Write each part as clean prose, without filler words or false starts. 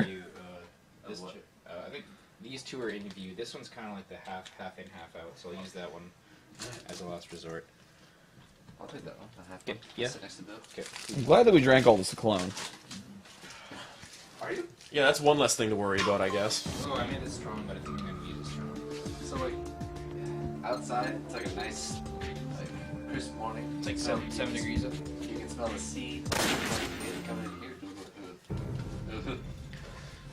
View, I think these two are in view. This one's kind of like the half in, half out. So I'll use that one as a last resort. I'll take that one. I have Okay, to yeah. sit next to Bill. Okay. I'm glad that we drank all this cologne. Are you? Yeah, that's one less thing to worry about, I guess. Oh, I made this strong, but I think I'm gonna need it strong. So like, outside, it's like a nice, like, crisp morning. It's like 7 degrees up. You can smell the sea coming in here.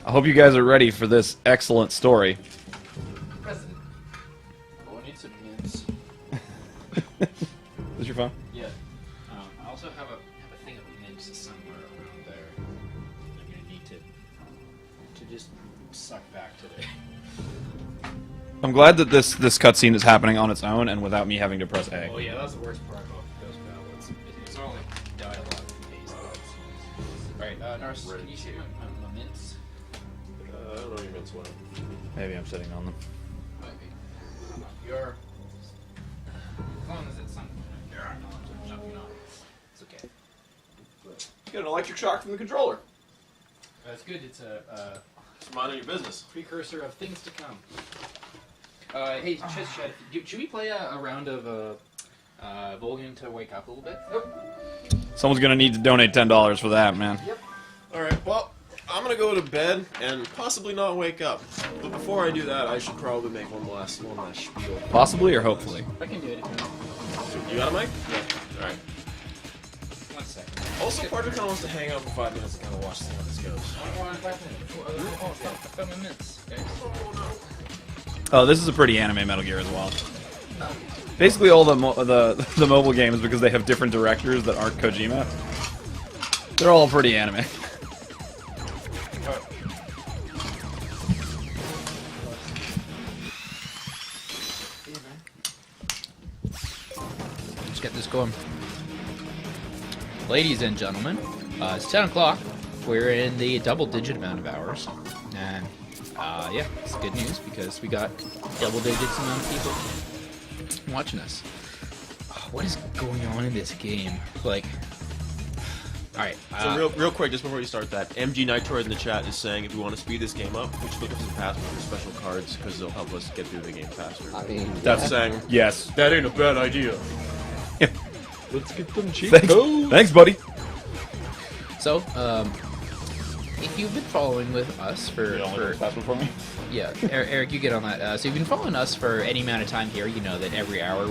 I hope you guys are ready for this excellent story. President. Oh, I need some mints. Is your phone? Yeah. I also have a thing of mints somewhere around there. I'm gonna need to just suck back today. I'm glad that this cutscene is happening on its own and without me having to press A. Oh yeah, that's the worst part about Ghost Battle. It's all like dialogue based. Alright, Nars, can you see my mints? I don't know your mints well. Maybe I'm sitting on them. Might be. You're. As long as it's something. You're not. It's okay. You get an electric shock from the controller. That's good. It's a It's minding your business. precursor of things to come. Hey, Chad, should we play a round of Volgan to wake up a little bit? Someone's gonna need to donate $10 for that, man. Alright, well, I'm gonna go to bed and possibly not wake up. But before I do that, I should probably make one last spiel. Possibly or hopefully. I can do it if you want. You got a mic? Yeah. Alright. 1 second. Also, Parker kind of wants to hang out for 5 minutes and kind of watch how this goes. I found my mints, guys. Oh, this is a pretty anime Metal Gear as well. Basically, all the mobile games, because they have different directors that aren't Kojima, they're all pretty anime. Let's get this going. Ladies and gentlemen, it's 10 o'clock. We're in the double-digit amount of hours. And, yeah, it's good news because we got double-digits amount of people watching us. What is going on in this game? Like, alright. So real quick, just before you start that, MG Nitroid in the chat is saying if we want to speed this game up, we should look up some passwords for special cards because they'll help us get through the game faster. I mean, That's saying Yes. that ain't a bad idea. Let's get them cheap Thanks, buddy. So, if you've been following with us for password for me. yeah, Eric, you get on that. So you've been following us for any amount of time here. You know that every hour,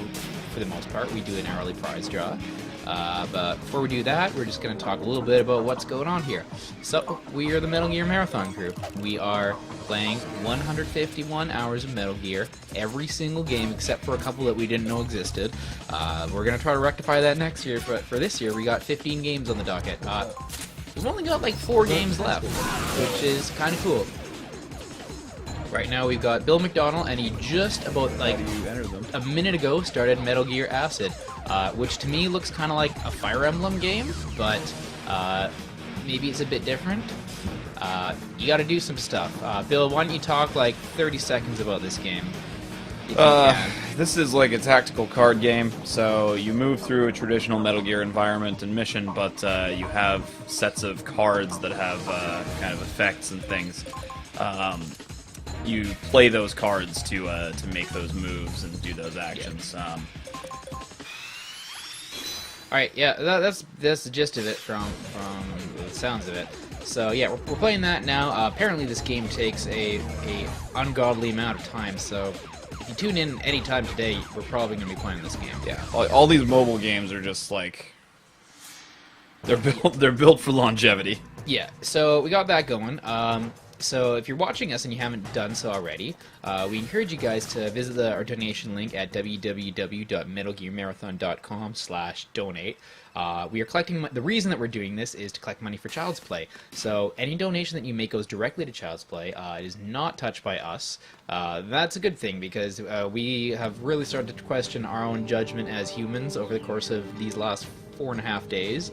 for the most part, we do an hourly prize draw. But before we do that, we're just going to talk a little bit about what's going on here. So, we are the Metal Gear Marathon crew. We are playing 151 hours of Metal Gear, every single game except for a couple that we didn't know existed. We're going to try to rectify that next year, but for this year, we got 15 games on the docket. We've only got like 4 games left, which is kind of cool. Right now we've got Bill McDonald, and he just about like a minute ago started Metal Gear Acid, which to me looks kind of like a Fire Emblem game, but maybe it's a bit different. You got to do some stuff. Bill, why don't you talk like 30 seconds about this game? If you can. This is like a tactical card game, so you move through a traditional Metal Gear environment and mission, but you have sets of cards that have kind of effects and things. You play those cards to make those moves and do those actions. All right, yeah, that's the gist of it from the sounds of it. So yeah, we're playing that now. Apparently, this game takes a ungodly amount of time. So if you tune in any time today, we're probably gonna be playing this game. Yeah, all these mobile games are just like they're built for longevity. Yeah, so we got that going. So if you're watching us and you haven't done so already, we encourage you guys to visit our donation link at www.metalgearmarathon.com/donate. We are collecting. The reason that we're doing this is to collect money for Child's Play. So any donation that you make goes directly to Child's Play. It is not touched by us. That's a good thing because we have really started to question our own judgment as humans over the course of these last 4.5 days.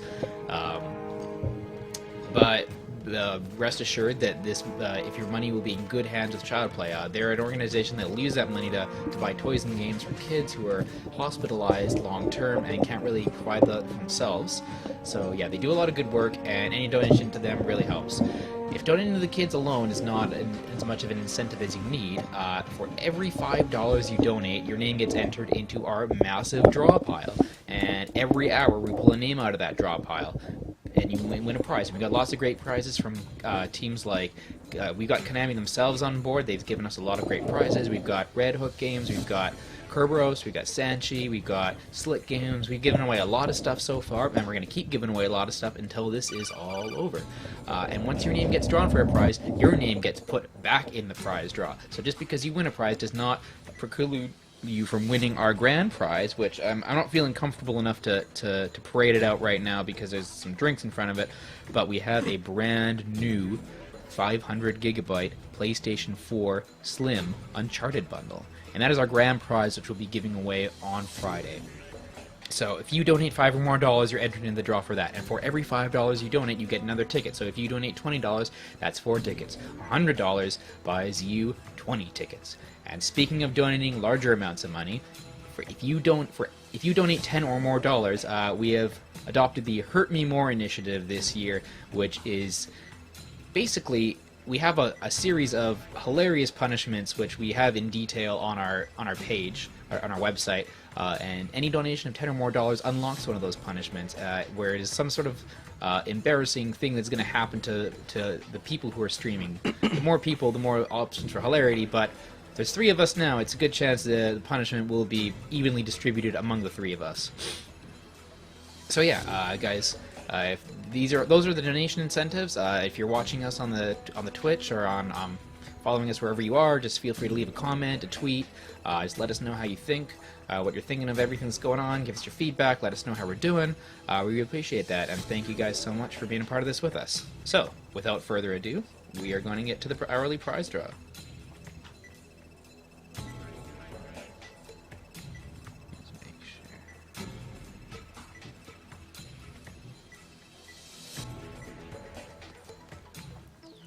But rest assured that this, if your money will be in good hands with Child Play. They're an organization that will use that money to buy toys and games for kids who are hospitalized long term and can't really provide that themselves. So yeah, they do a lot of good work, and any donation to them really helps. If donating to the kids alone is not as much of an incentive as you need, for every $5 you donate, your name gets entered into our massive draw pile. And every hour we pull a name out of that draw pile, and you win a prize. We've got lots of great prizes from teams like, we've got Konami themselves on board. They've given us a lot of great prizes. We've got Red Hook Games, we've got Kerberos, we've got Sanchi, we've got Slick Games. We've given away a lot of stuff so far, and we're going to keep giving away a lot of stuff until this is all over. And once your name gets drawn for a prize, your name gets put back in the prize draw. So just because you win a prize does not preclude you from winning our grand prize, which I'm not feeling comfortable enough to parade it out right now because there's some drinks in front of it, but we have a brand new 500 gigabyte PlayStation 4 Slim Uncharted bundle. And that is our grand prize, which we'll be giving away on Friday. So if you donate $5 or more, you're entered in the draw for that. And for every $5 you donate, you get another ticket. So if you donate $20, that's 4 tickets. $100 buys you 20 tickets. And speaking of donating larger amounts of money, if you donate 10 or more dollars, we have adopted the Hurt Me More initiative this year, which is basically, we have a series of hilarious punishments which we have in detail on our page, on our website, and any donation of 10 or more dollars unlocks one of those punishments, where it is some sort of embarrassing thing that's going to happen to the people who are streaming. The more people, the more options for hilarity, but there's 3 of us now. It's a good chance the punishment will be evenly distributed among the 3 of us. So yeah, guys, if those are the donation incentives. If you're watching us on the Twitch or on following us wherever you are, just feel free to leave a comment, a tweet. Just let us know how you think, what you're thinking of everything that's going on. Give us your feedback. Let us know how we're doing. We really appreciate that, and thank you guys so much for being a part of this with us. So, without further ado, we are going to get to the hourly prize draw.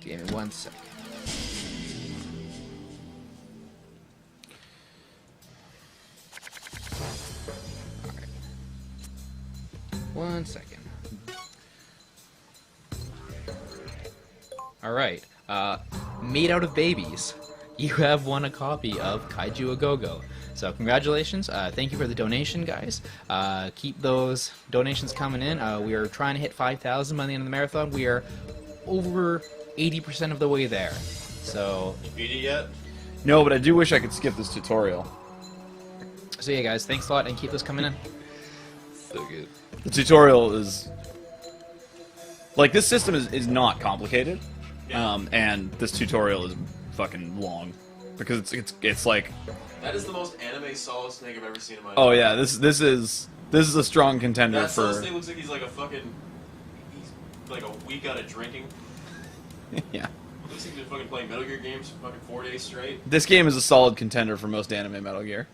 Give me 1 second. Alright. 1 second. Alright. Made out of babies. You have won a copy of Kaiju A Go-Go. So congratulations. Thank you for the donation, guys. Keep those donations coming in. We are trying to hit 5,000 by the end of the marathon. We are over 80% of the way there. So You beat it yet? No, but I do wish I could skip this tutorial. so yeah, guys, thanks a lot, and keep those coming in. So good. The tutorial is... Like, this system is not complicated. Yeah. And this tutorial is fucking long. Because it's like... That is the most anime Solid Snake I've ever seen in my life. Oh yeah, this is a strong contender That for... Solid Snake looks like he's like a fucking... He's like a week out of drinking. Yeah. Looks like he's been fucking playing Metal Gear games for fucking 4 days straight. This game is a solid contender for most anime Metal Gear.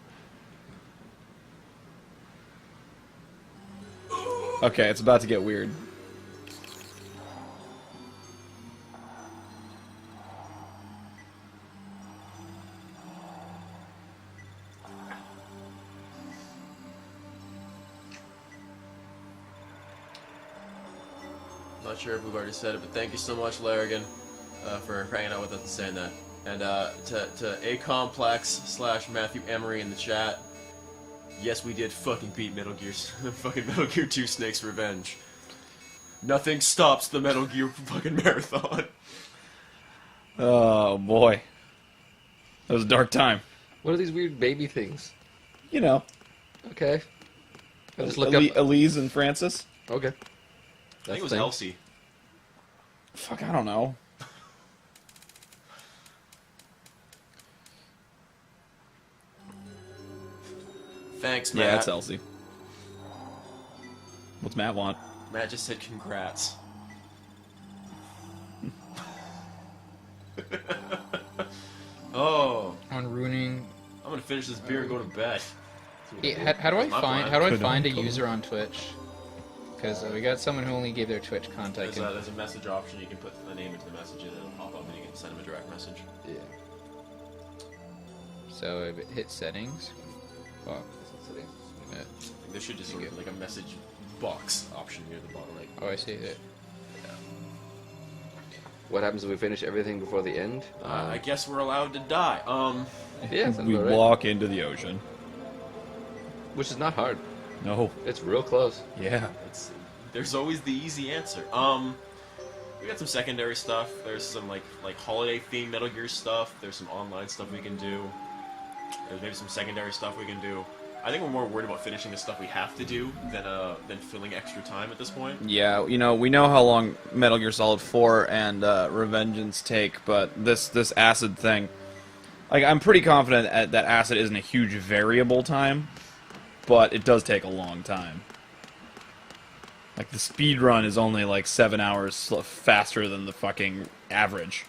Okay, it's about to get weird. Not sure if we've already said it, but thank you so much, Larrigan, for hanging out with us and saying that. And to A-Complex/Matthew Emery in the chat, yes, we did fucking beat Metal Gear's fucking Metal Gear 2 Snake's Revenge. Nothing stops the Metal Gear fucking marathon. Oh boy. That was a dark time. What are these weird baby things? You know. Okay. I just looked up. Elise and Francis? Okay. I think it was the thing. Elsie. Fuck, I don't know. Thanks, Matt. Yeah, it's Elsie. What's Matt want? Matt just said congrats. Oh, On ruining. I'm gonna finish this beer and go to bed. How do I My find? plan. How do I Could find a uncle. user on Twitch? because we got someone who only gave their Twitch contact. There's a message option. You can put the name into the message and it'll pop up and you can send them a direct message. Yeah. So if it hits settings, well, There should just sort of like a message box option near the bottom. Like, oh, I see it. What happens if we finish everything before the end? I guess we're allowed to die. Yeah, sounds We about right. walk into the ocean. Which is not hard. No. It's real close. Yeah. There's always the easy answer. We got some secondary stuff. There's some like holiday themed Metal Gear stuff. There's some online stuff we can do. There's maybe some secondary stuff we can do. I think we're more worried about finishing the stuff we have to do than filling extra time at this point. Yeah, you know, we know how long Metal Gear Solid 4 and Revengeance take, but this acid thing, like, I'm pretty confident that acid isn't a huge variable time, but it does take a long time. Like, the speed run is only like 7 hours faster than the fucking average,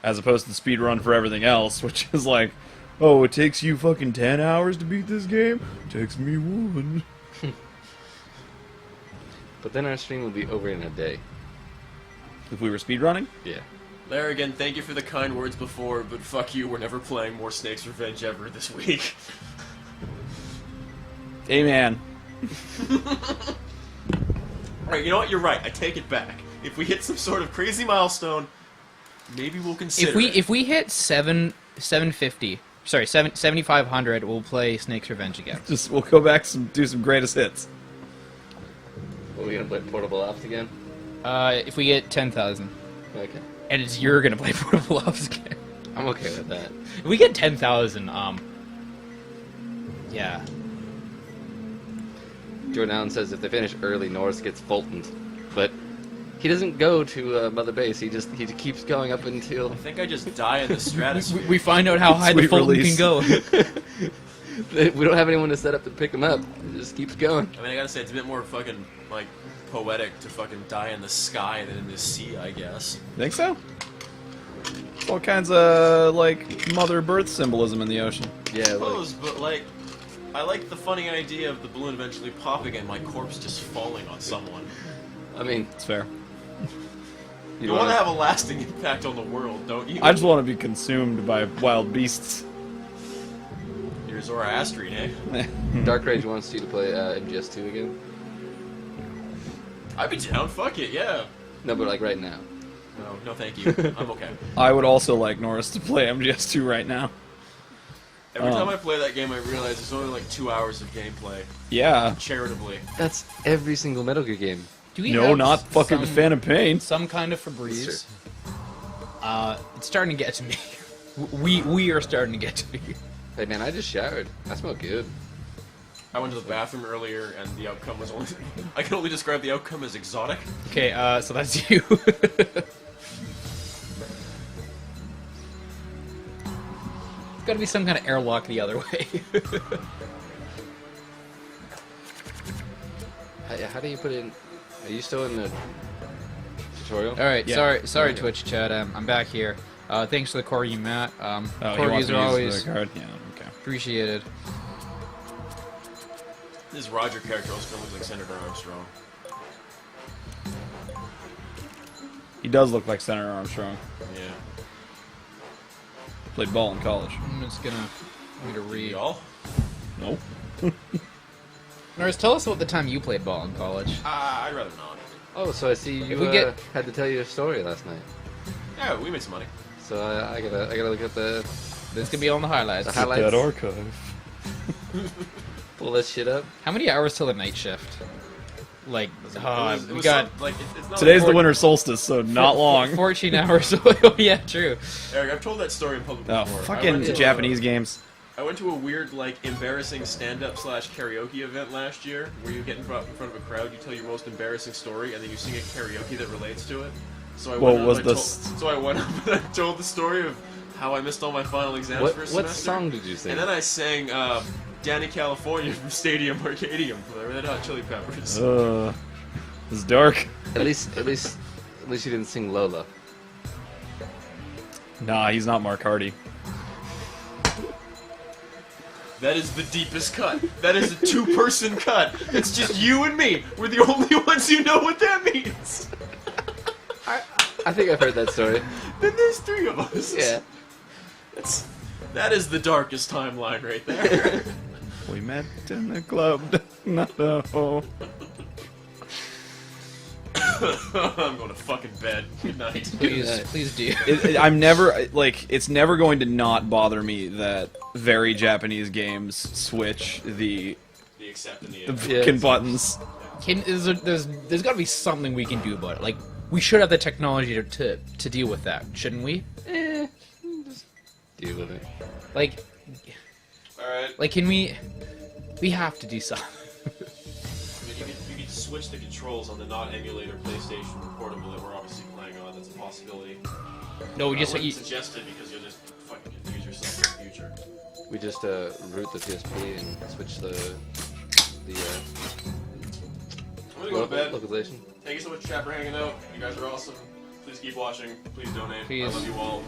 as opposed to the speed run for everything else, which is like, oh, it takes you fucking 10 hours to beat this game? It takes me 1. But then our stream will be over in a day. If we were speedrunning? Yeah. Larrigan, thank you for the kind words before, but fuck you, we're never playing more Snake's Revenge ever this week. Hey, man. Alright, you know what? You're right. I take it back. If we hit some sort of crazy milestone, maybe we'll consider it. If we hit 750, sorry, 7,500, we'll play Snake's Revenge again. We'll go back do some greatest hits. Are we gonna play Portable Ops again? If we get 10,000, Okay. and you're gonna play Portable Ops again. I'm okay with that. If we get 10,000, yeah. Jordan Allen says if they finish early, Norris gets Fultoned. But he doesn't go to Mother Base. He keeps going up until... I think I just die in the stratosphere. We find out how high the Sweet Fulton release. can go. We don't have anyone to set up to pick him up. It just keeps going. I mean, I gotta say, it's a bit more fucking, like, poetic to fucking die in the sky than in the sea, I guess. Think so? All kinds of, like, mother birth symbolism in the ocean. Yeah, I like, suppose, but, like, I like the funny idea of the balloon eventually popping and my corpse just falling on someone. I mean, It's fair. You want to have a lasting impact on the world, don't you? I just want to be consumed by wild beasts. You're Zoroastrian, eh? Dark Rage wants you to play MGS2 again. I'd be down, fuck it, yeah. No, but like right now. No, thank you. I'm okay. I would also like Norris to play MGS2 right now. Every time I play that game, I realize there's only like 2 hours of gameplay. Yeah. Charitably. That's every single Metal Gear game. Do we No, have not fucking the Phantom Pain. some kind of Febreze? Sure. It's starting to get to me. We are starting to get to me. Hey man, I just showered. I smell good. I went to the bathroom earlier, and the outcome was only... I can only describe the outcome as exotic. Okay, so that's you. It's gotta be some kind of airlock the other way. How do you put in... Are you still in the tutorial? Alright, Yeah. sorry Okay. Twitch chat, I'm back here. Thanks for the corgi, Matt. Oh, he wants Corgis to are use always the card? Yeah, okay. appreciated. This Roger character also looks like Senator Armstrong. He does look like Senator Armstrong. Yeah. Played ball in college. I'm just gonna need to read. Y'all? Nope. Norris, tell us about the time you played ball in college. I'd rather not. Oh, so I see you If we get- had to tell you a story last night. Yeah, we made some money. So I gotta look at the This could be on the highlights. The highlights. Dead archive. pull this shit up. How many hours till the night shift? Like, It we was got it's not Today's the like, winter solstice, so not long. 14 hours away. Oh, yeah, true. Eric, I've told that story in public Oh, before. I fucking went to Japanese games. I went to a weird, like, embarrassing stand-up / karaoke event last year, where you get in front of a crowd, you tell your most embarrassing story, and then you sing a karaoke that relates to it. So I What went was up and this? So I went up and I told the story of how I missed all my final exams What for a what semester. song did you sing? And then I sang Danny California from Stadium Arcadium from the Red Hot Chili Peppers. It's dark. At least you didn't sing Lola. Nah, he's not Mark Hardy. That is the deepest cut. That is a 2-person cut. It's just you and me. We're the only ones who know what that means. I think I've heard that story. Then there's 3 of us. Yeah. That is the darkest timeline right there. We met in the club. No. I'm going to fucking bed. Good night. Please do. I'm never like it's never going to not bother me that very Japanese games switch the The accept and the fucking buttons. There's got to be something we can do about it. Like, we should have the technology to deal with that, shouldn't we? Just deal with it. Like, Alright. can we? We have to do something. I mean, you could switch the controls on the not emulator PlayStation portable that we're obviously playing on. That's a possibility. No, we I just wouldn't suggest it because you'll just fucking confuse yourself in the future. We just root the PSP and switch the I'm gonna go to bed. localization. Thank you so much, chat, for hanging out. You guys are awesome. Please keep watching. Please donate. Please. I love you all.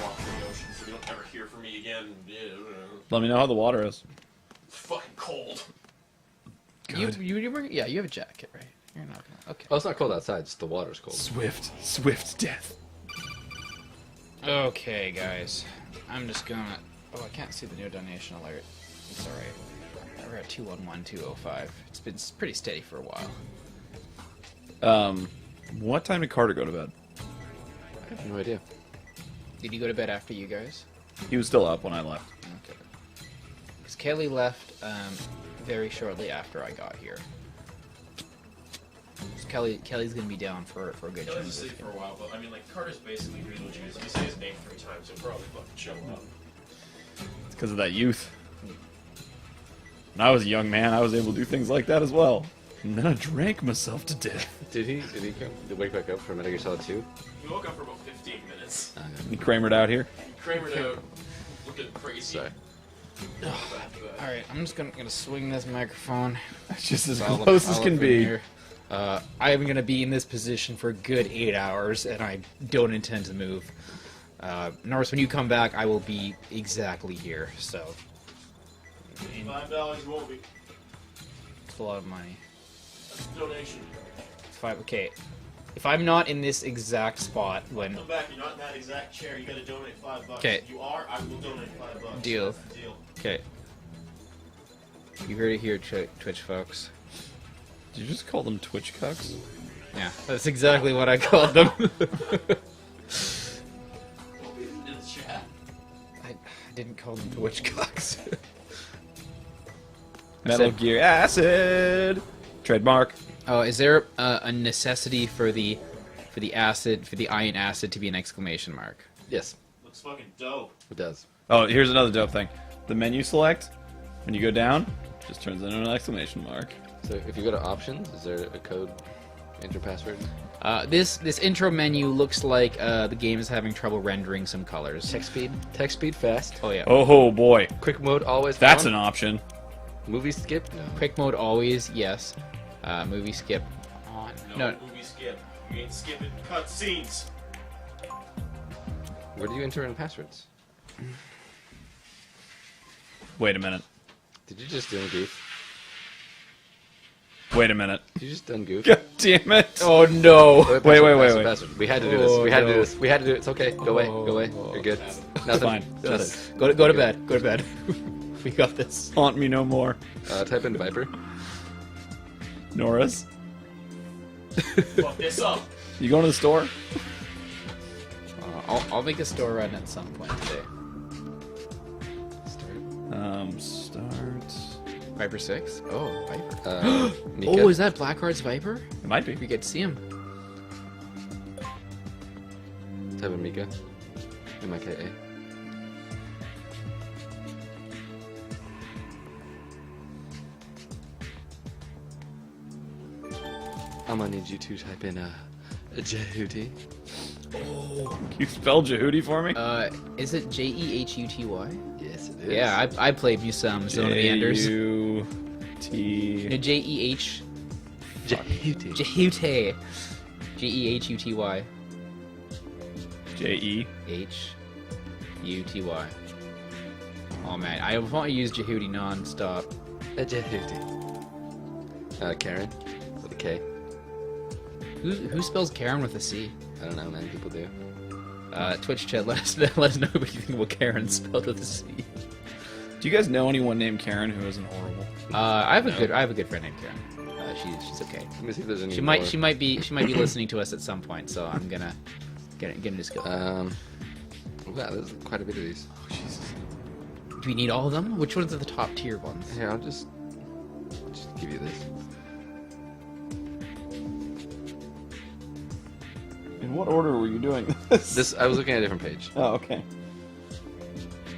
Walk through the ocean so you don't ever hear from me again. Let me know how the water is. It's fucking cold. Good. You have a jacket, right? You're not gonna. Okay. Oh, it's not cold outside. It's the water's cold. Swift death. Okay, guys. I'm just gonna. Oh, I can't see the new donation alert. It's alright. We're at 211205. It's pretty steady for a while. What time did Carter go to bed? I have no idea. Did you go to bed after you guys? He was still up when I left. Okay. Because Kelly left very shortly after I got here. So Kelly's gonna be down for a good Kelly's chunk. asleep for a while, but I mean, like, Carter's basically Beetlejuice. If you say his name 3 times, he'll probably fucking show up. It's because of that youth. When I was a young man, I was able to do things like that as well. And then I drank myself to death. Did he wake back up from Metal Gear Solid 2? He woke up for about 15 minutes. He Kramered out here. Kramer'd out, looking crazy. Sorry. All right, I'm just gonna swing this microphone. It's just as All up- close as all can up in be. here. I'm gonna be in this position for a good 8 hours, and I don't intend to move. Norris, when you come back, I will be exactly here. So $5 won't be. it's a lot of money. Donation. Okay, if I'm not in this exact spot when Come back, you're not in that exact chair. You gotta donate $5. Okay. If you are, I will donate $5. Deal. That's the deal. okay, you heard it here, Twitch folks. Did you just call them Twitch cucks? Yeah, that's exactly what I called them. In the chat. I didn't call them Twitch cocks. Metal said- Gear Acid! Trademark. Oh, is there a necessity for the iron acid to be an exclamation mark? Yes, Looks fucking dope. it does. Oh, here's another dope thing. The menu select, when you go down, just turns into an exclamation mark. So if you go to options, is there a code, enter password? This intro menu looks like the game is having trouble rendering some colors. Text speed fast. Oh yeah. Oh boy. Quick mode always. That's on. an option. Movie skip. No. Quick mode always yes. Movie skip on. No. Movie skip. You ain't skipping cut scenes. Where do you enter in passwords? Wait a minute. Did you just goof? Wait a minute. Did you just goof? God damn it. Oh no. Wait, wait, Password, wait. password. We had to do this. We had to do no. this. We had to do it. It's okay. Go away. Go away. You're good. Nothing. fine. Nothing. Go to bed. Go to bed. We got this. Haunt me no more. Type in Viper. Norris, Fuck this up. you going to the store? I'll make a store run at some point today. Start. Start. Viper 6? Oh, Viper. Mika. Oh, is that Blackheart's Viper? It might be. We get to see him. Type in Mika. M-I-K-A. I'm gonna need you to type in Jehuty. You spell Jehuty for me? Is it Jehuty? Yes, it is. Yeah, I played you some Zone of the Enders. J-U-T... No, J-E-H... Jehuty. Jehuty. Jehuty. J-E... H-U-T-Y. Oh man, I want to use Jehudi non-stop. Karen with a K. Who spells Karen with a C? I don't know, man. People do. Twitch chat, let us know what you think about Karen spelled with a C. Do you guys know anyone named Karen who isn't horrible? I have a good friend named Karen. She's okay. Let me see if there's any She more. might be listening to us at some point, so I'm gonna just go. Wow, there's quite a bit of these. Do we need all of them? Which ones are the top tier ones? Here, I'll just give you this. In what order were you doing this? I was looking at a different page. Oh, okay.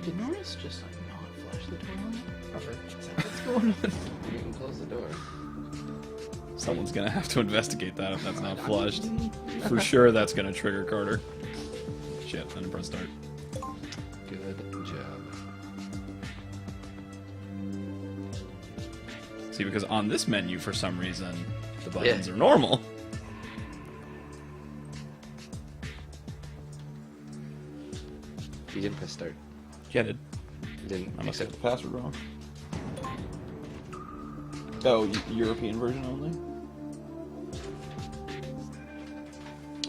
Did Norris just like not flash the door on? What's going on? You can close the door. Someone's gonna have to investigate that if that's not flushed. For sure, that's gonna trigger Carter. Shit, I didn't press start. Good job. See, because on this menu, for some reason, the buttons are normal. You didn't press start. Get it. You didn't I must have accept. the password wrong. Oh, European version only?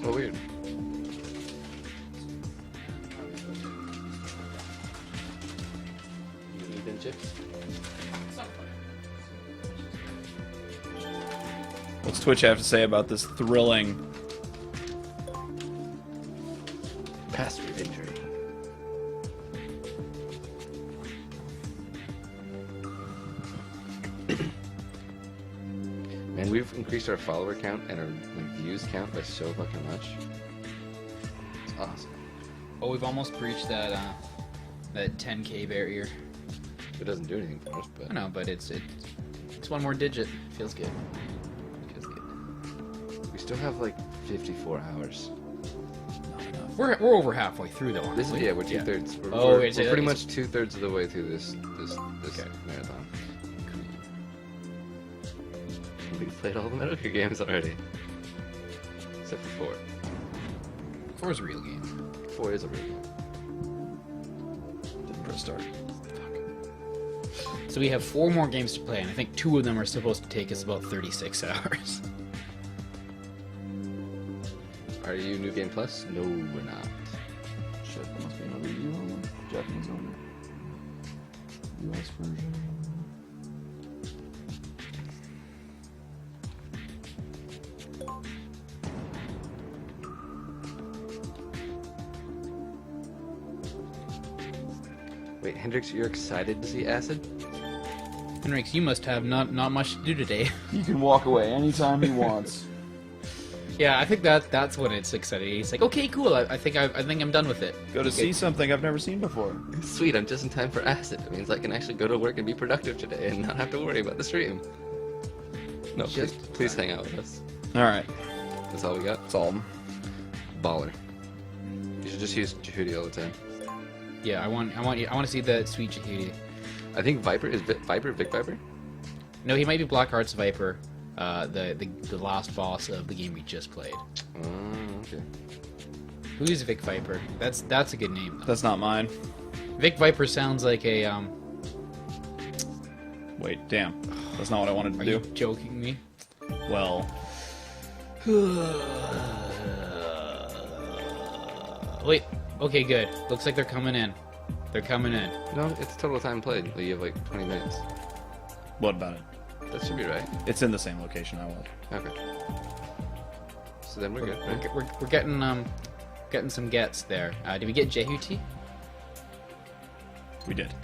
Oh, weird. You need them chips? What's Twitch have to say about this thrilling... Password injury. Man, we've increased our follower count and our views count by so fucking much. It's awesome. Oh, we've almost breached that 10K barrier. It doesn't do anything for us, but I know, but it's one more digit. Feels good. Feels good. we still have like 54 hours. We're over halfway through though. This is aren't we? we're 2/3. We're, Oh, we're, it's- we're pretty it's- much 2/3 of the way through this Okay. marathon. We've played all the Metal Gear games already, except for 4. 4 is a real game. 4 is a real game. Didn't press start. So we have 4 more games to play, and I think 2 of them are supposed to take us about 36 hours. Are you New Game Plus? No, we're not. Shit, that must be another EU only. Japanese only. US version. Wait, Hendrix, you're excited to see Acid? Henrix, you must have not much to do today. He can walk away anytime he wants. Yeah, I think that's when it's exciting. He's like, okay, cool. I think I'm done with it. Go to Okay. see something I've never seen before. Sweet, I'm just in time for Acid. It means I can actually go to work and be productive today and not have to worry about the stream. No, Just- please hang out with us. Alright, That's all we got. that's all of them. Baller. You should just use Jehudi all the time. Yeah, I want to see the sweet Jehudi. I think Viper is Vic Viper. No, he might be Blackheart's Viper, the last boss of the game we just played. Oh, okay. Who's Vic Viper? That's a good name. That's not mine. Vic Viper sounds like a Wait, damn. That's not what I wanted to Are do. you joking me? Well, Wait. Okay, good. Looks like they're coming in. They're coming in. No, it's total time played. Like, you have like 20 minutes. what about it? That should be right. It's in the same location I was. Okay. So then we're good, right? We're getting some gets there. Did we get Jehuti? We did.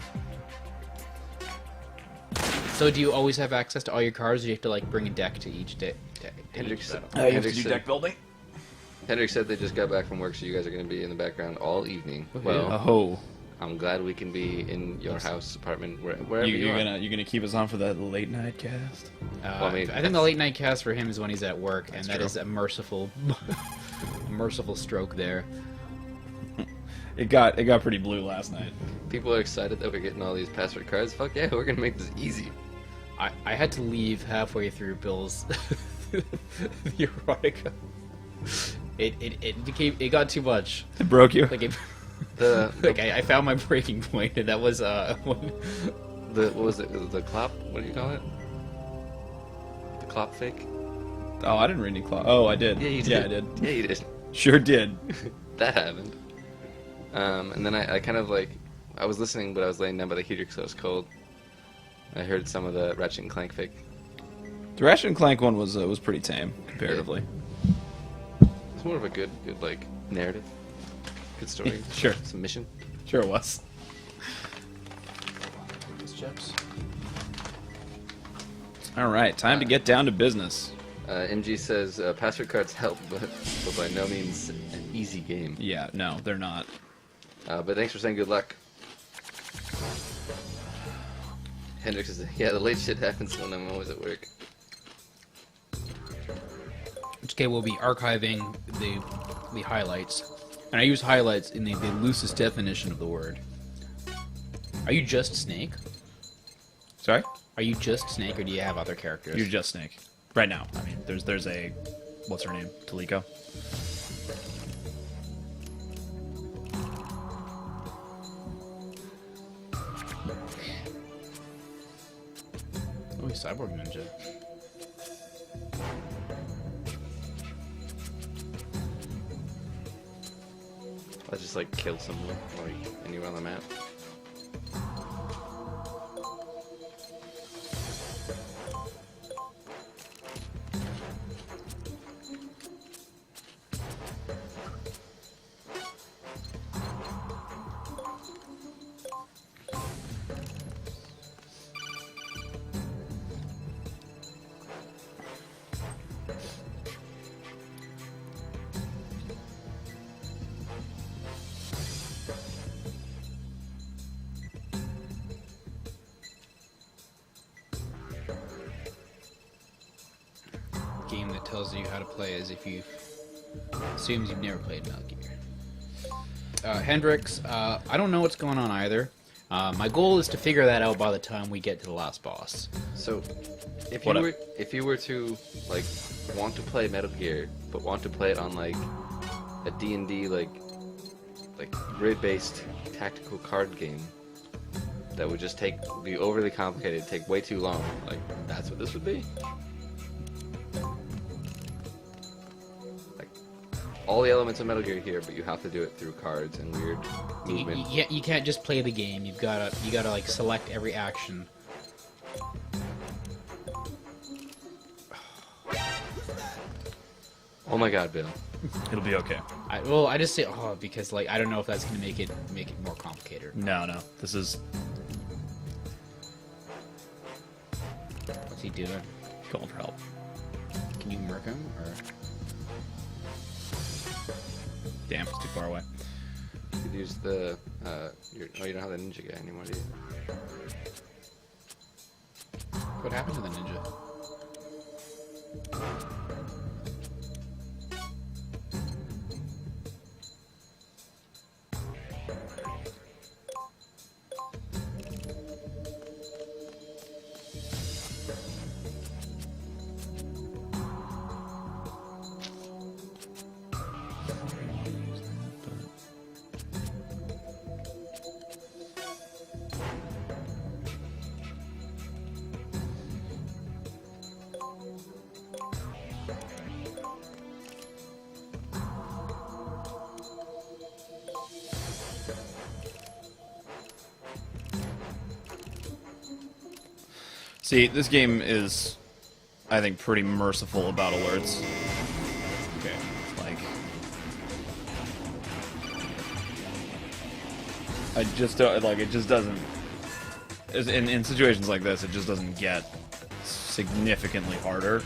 So do you always have access to all your cards, or do you have to like bring a deck to each deck? Hendrix, battle? building? Hendrix said they just got back from work, so you guys are going to be in the background all evening. Well, Oh, I'm glad we can be in your house, apartment, wherever you're are. gonna keep us on for that late night cast? Well, I mean, I think the late night cast for him is when he's at work, and that true. is a merciful, merciful stroke there. It got pretty blue last night. People are excited that we're getting all these password cards. Fuck yeah, we're going to make this easy. I had to leave halfway through Bill's the erotica. It got too much. It broke you. Like it, The Like I found my breaking point, and that was when what was it? The clop? What do you call it? The clop fake? Oh, I didn't read any claw. Oh, I did. Yeah, you did. Yeah, I did. Yeah, you did. Sure did. That happened. And then I kind of like, I was listening, but I was laying down by the heater because I was cold. I heard some of the Ratchet and Clank fake. The Ratchet and Clank one was pretty tame comparatively. It's more of a good like narrative, good story. Sure. Some mission. Sure it was. chips. All right, time to get down to business. MG says password cards help, but by no means an easy game. Yeah, no, they're not. But thanks for saying good luck. Hendrix says, yeah, the late shit happens when I'm always at work. Okay, we'll be archiving the highlights. And I use highlights in the loosest definition of the word. Are you just Snake? Sorry? Are you just Snake, or do you have other characters? You're just Snake. Right now. I mean, there's a... What's her name? Taliko? Oh, he's Cyborg Ninja. I'll just like kill someone or anywhere on the map. Game that tells you how to play as if you assumes you've never played Metal Gear. Hendrix, I don't know what's going on either. My goal is to figure that out by the time we get to the last boss. So, if What you were to like want to play Metal Gear, but want to play it on like a D&D like grid-based tactical card game that would just be overly complicated, take way too long, like that's what this would be. Like all the elements of Metal Gear here, but you have to do it through cards and weird movement. You can't just play the game. You gotta like select every action. Oh my God, Bill! It'll be okay. I just say because like I don't know if that's gonna make it more complicated. No. This is... What's he doing? Calling for help. Can you murk him or? Damn, it's too far away. You could use the you don't have the ninja guy anymore, do you? What happened to the ninja? See, this game is, I think, pretty merciful about alerts. Okay. Like, I just don't, like, it just doesn't, in situations like this, it just doesn't get significantly harder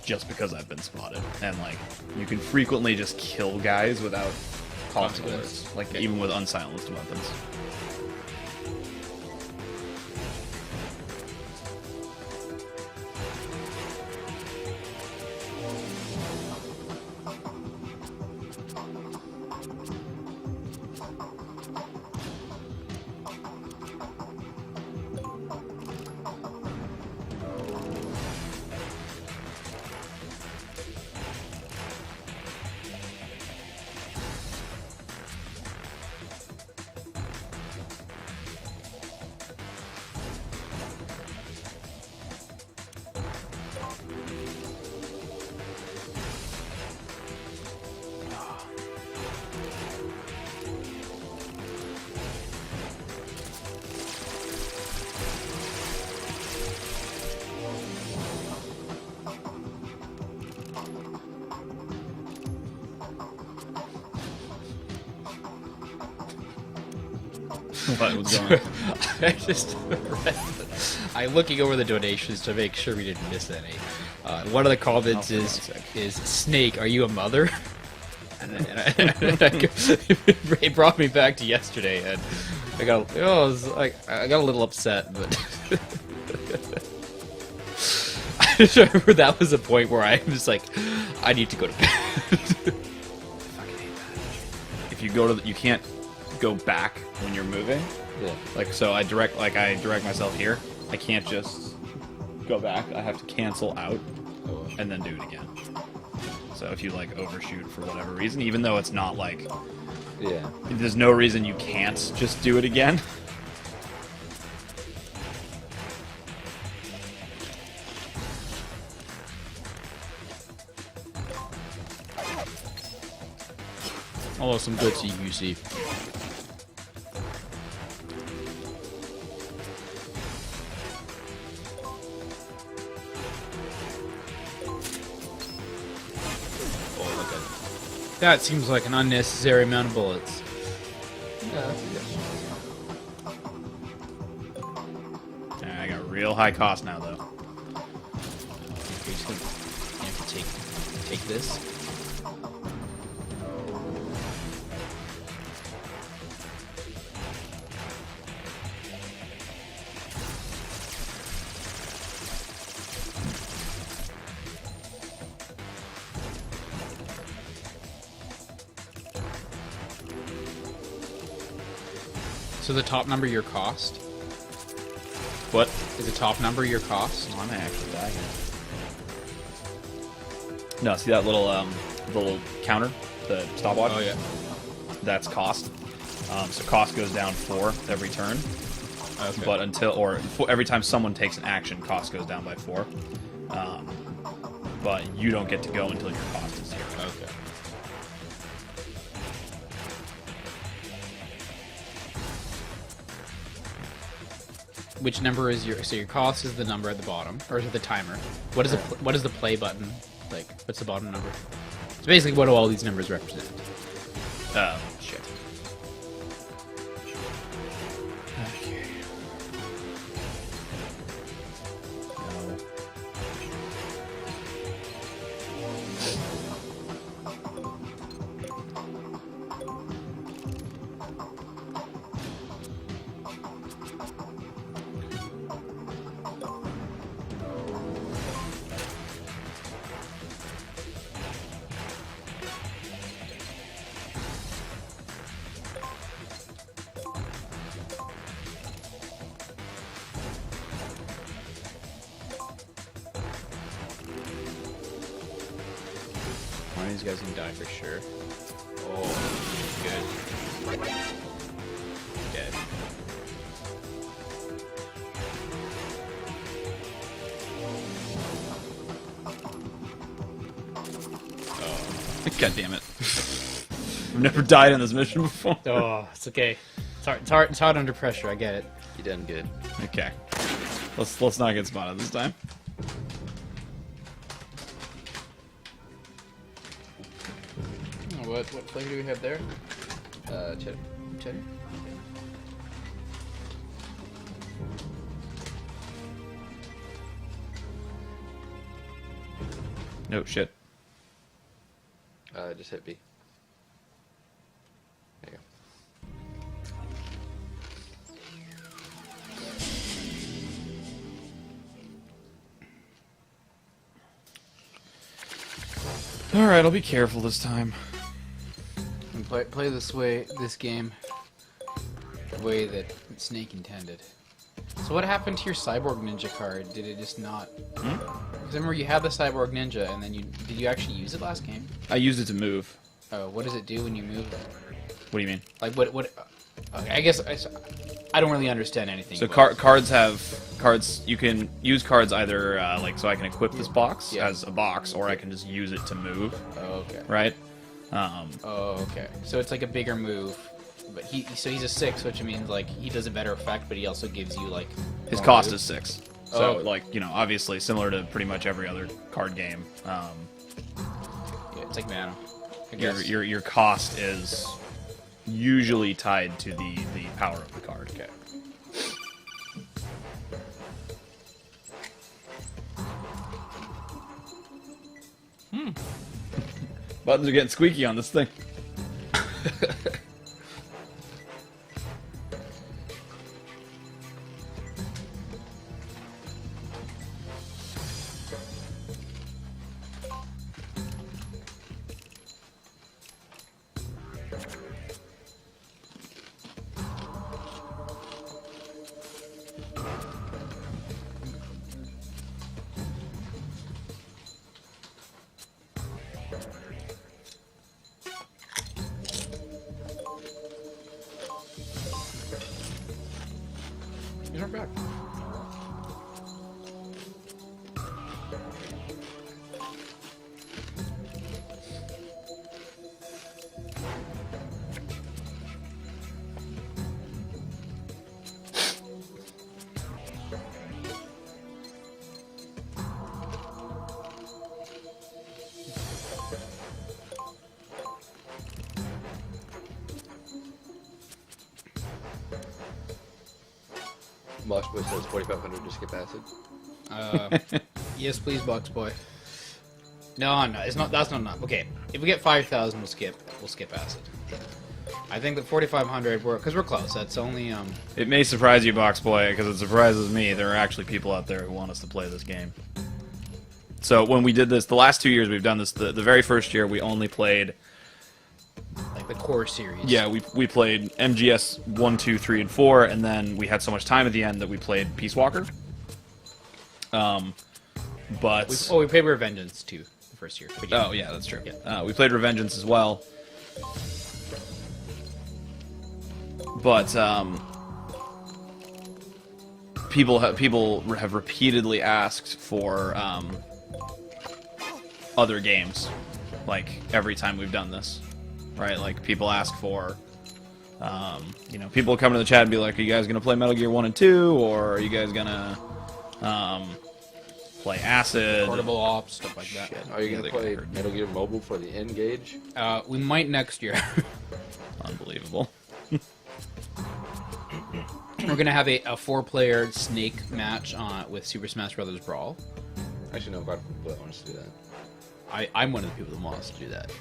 just because I've been spotted. And, like, you can frequently just kill guys without consequence, like, Okay. even with unsilenced weapons. What was going on? I just I'm looking over the donations to make sure we didn't miss any. One of the comments Oh, for God's is Snake, are you a mother? It brought me back to yesterday, and I got I got a little upset, but I just remember that was a point where I was like, I need to go to bed. If you go to, you can't go back when you're moving. Yeah. Like so, I direct myself here. I can't just go back. I have to cancel out and then do it again. So if you like overshoot for whatever reason, even though it's not like Yeah. there's no reason you can't just do it again. Oh, some good CQC. Oh, look at that. Seems like an unnecessary amount of bullets. I got real high cost now, though. You're just gonna you have to take this. So the top number your cost What? is the top number your cost. Oh, I may actually die here. No, see that little counter, the stopwatch? Oh yeah. That's cost. So cost goes down 4 every turn. Okay. But every time someone takes an action, cost goes down by 4. But you don't get to go until your cost is 0. Okay. Which number is your cost is the number at the bottom, or is it the timer? What is what is the play button like? What's the bottom number? It's basically what do all these numbers represent? Shit. Okay. No. One of these guys can die for sure. Oh, good. Dead. God damn it. I've never died in this mission before. Oh, it's okay. It's hard under pressure. I get it. You done good. Okay. Let's not get spotted this time. What flavor do we have there? Cheddar. Cheddar. No shit. Just hit B. There you All right, I'll be careful this time. And play this game the way that Snake intended. So what happened to your Cyborg Ninja card? Did it just not? Because I remember you had the Cyborg Ninja, and then did you actually use it last game? I used it to move. Oh, what does it do when you move it? What do you mean? Like what? Okay, I guess I don't really understand anything. So about it. cards. You can use cards either so I can equip this box Yeah. as a box, or I can just use it to move. Oh, okay. Right? Oh, okay. So it's like a bigger move, but he's a 6, which means like he does a better effect, but he also gives you like His more cost moves. is 6. So Oh. obviously similar to pretty much every other card game. Yeah, it's like mana. I guess. Your cost is usually tied to the power of the card. Okay. Buttons are getting squeaky on this thing. He's not back. Box Boy says 4,500 to skip acid. Yes, please, Box Boy. No, it's not. That's not enough. Okay, if we get 5,000, we'll skip acid. I think that 4,500, because we're close. That's only It may surprise you, Box Boy, because it surprises me. There are actually people out there who want us to play this game. So when we did this, the last 2 years we've done this. The very first year we only played. like the core series. Yeah, we played MGS 1, 2, 3, and 4, and then we had so much time at the end that we played Peace Walker. But we played Revengeance too the first year. But oh yeah, that's true. Yeah. We played Revengeance as well. But people have repeatedly asked for other games, like every time we've done this, right? Like people ask for, people come to the chat and be like, "Are you guys gonna play Metal Gear 1 and 2, or are you guys gonna play Acid?" Portable ops, stuff like that. Are you Yeah, gonna they play got hurt. Metal Gear Mobile for the N-Gage? We might next year. Unbelievable. We're gonna have a 4-player Snake match with Super Smash Bros. Brawl. Actually, no, God wants to do that. I'm one of the people that wants to do that.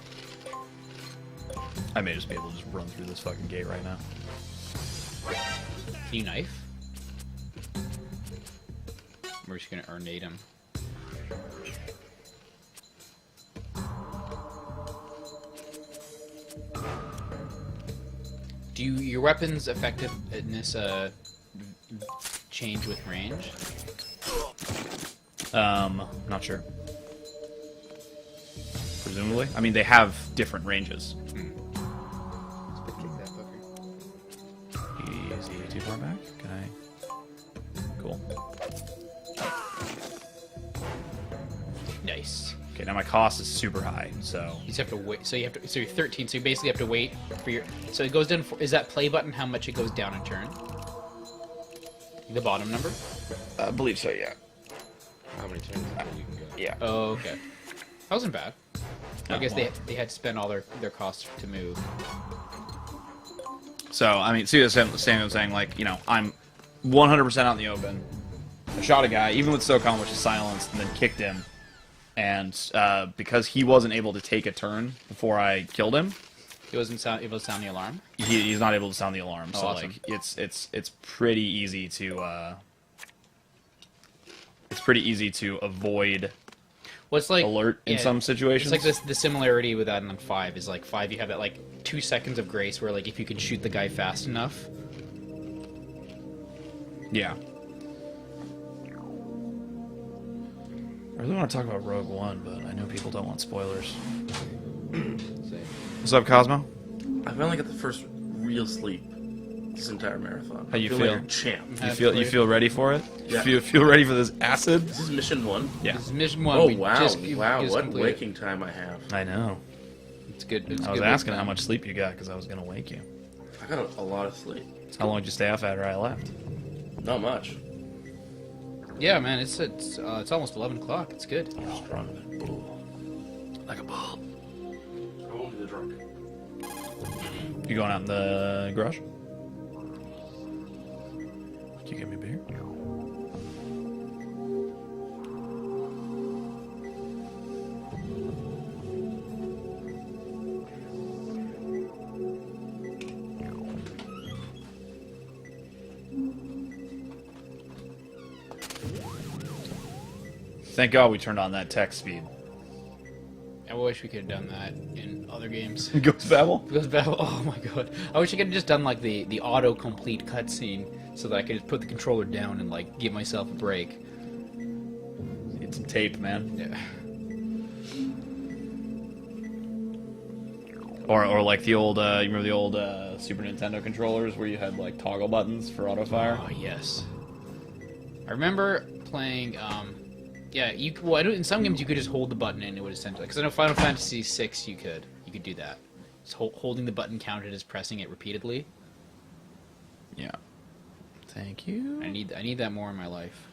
I may just be able to just run through this fucking gate right now. Can you knife? We're just gonna ornate him. Do your weapons' effectiveness change with range? Not sure. Presumably. I mean, they have different ranges. Spit kick that fucker. Is he too far back? Can I? Cool. Nice. Okay, now my cost is super high, so You just have to wait. So you're 13. So you basically have to wait for your. So it goes down. Is that play button how much it goes down in turn? The bottom number. I believe so. Yeah. How many turns you can go? Yeah. Oh, okay. That wasn't bad. I Oh, guess well. they had to spend all their costs to move. So I mean, see the same thing I'm saying. Like, I'm 100% out in the open. I shot a guy, even with SOCOM, which is silenced, and then kicked him. And because he wasn't able to take a turn before I killed him, It wasn't able to sound the alarm. he's not able to sound the alarm. Oh, So awesome. like, it's pretty easy to avoid Well, it's like alert in some situations. It's like the similarity with that and then 5 is like 5. You have that like 2 seconds of grace where like if you can shoot the guy fast enough. Yeah. I really want to talk about Rogue One, but I know people don't want spoilers. Same. What's up, Cosmo? I've only got the first real sleep this entire marathon. How you I feel? like a champ. You feel ready for it? Yeah. You feel ready for this acid? This is mission 1. Yeah. This is mission 1. Oh we wow! just What completed. waking time I have. I know. It's good. It's I was good asking with how them. much sleep you got because I was gonna wake you. I got a lot of sleep. How long did you stay up after I left? Not much. Yeah, man. It's almost 11 o'clock. It's good. Strong as a bull. Like a bull. Only the drunk. You going out in the garage? Can you give me a beer? Thank God we turned on that text speed. I wish we could have done that in other games. Ghost Babel? Because Babel, oh my god. I wish I could have just done like the auto-complete cutscene so that I could just put the controller down and like give myself a break. Need some tape, man. Yeah. Or like the old, you remember the old Super Nintendo controllers where you had like toggle buttons for auto fire? Oh yes. I remember playing. Yeah, well, in some games you could just hold the button and it would essentially. Because I know Final Fantasy VI you could do that. Just holding the button counted as pressing it repeatedly. Yeah. Thank you. I need that more in my life.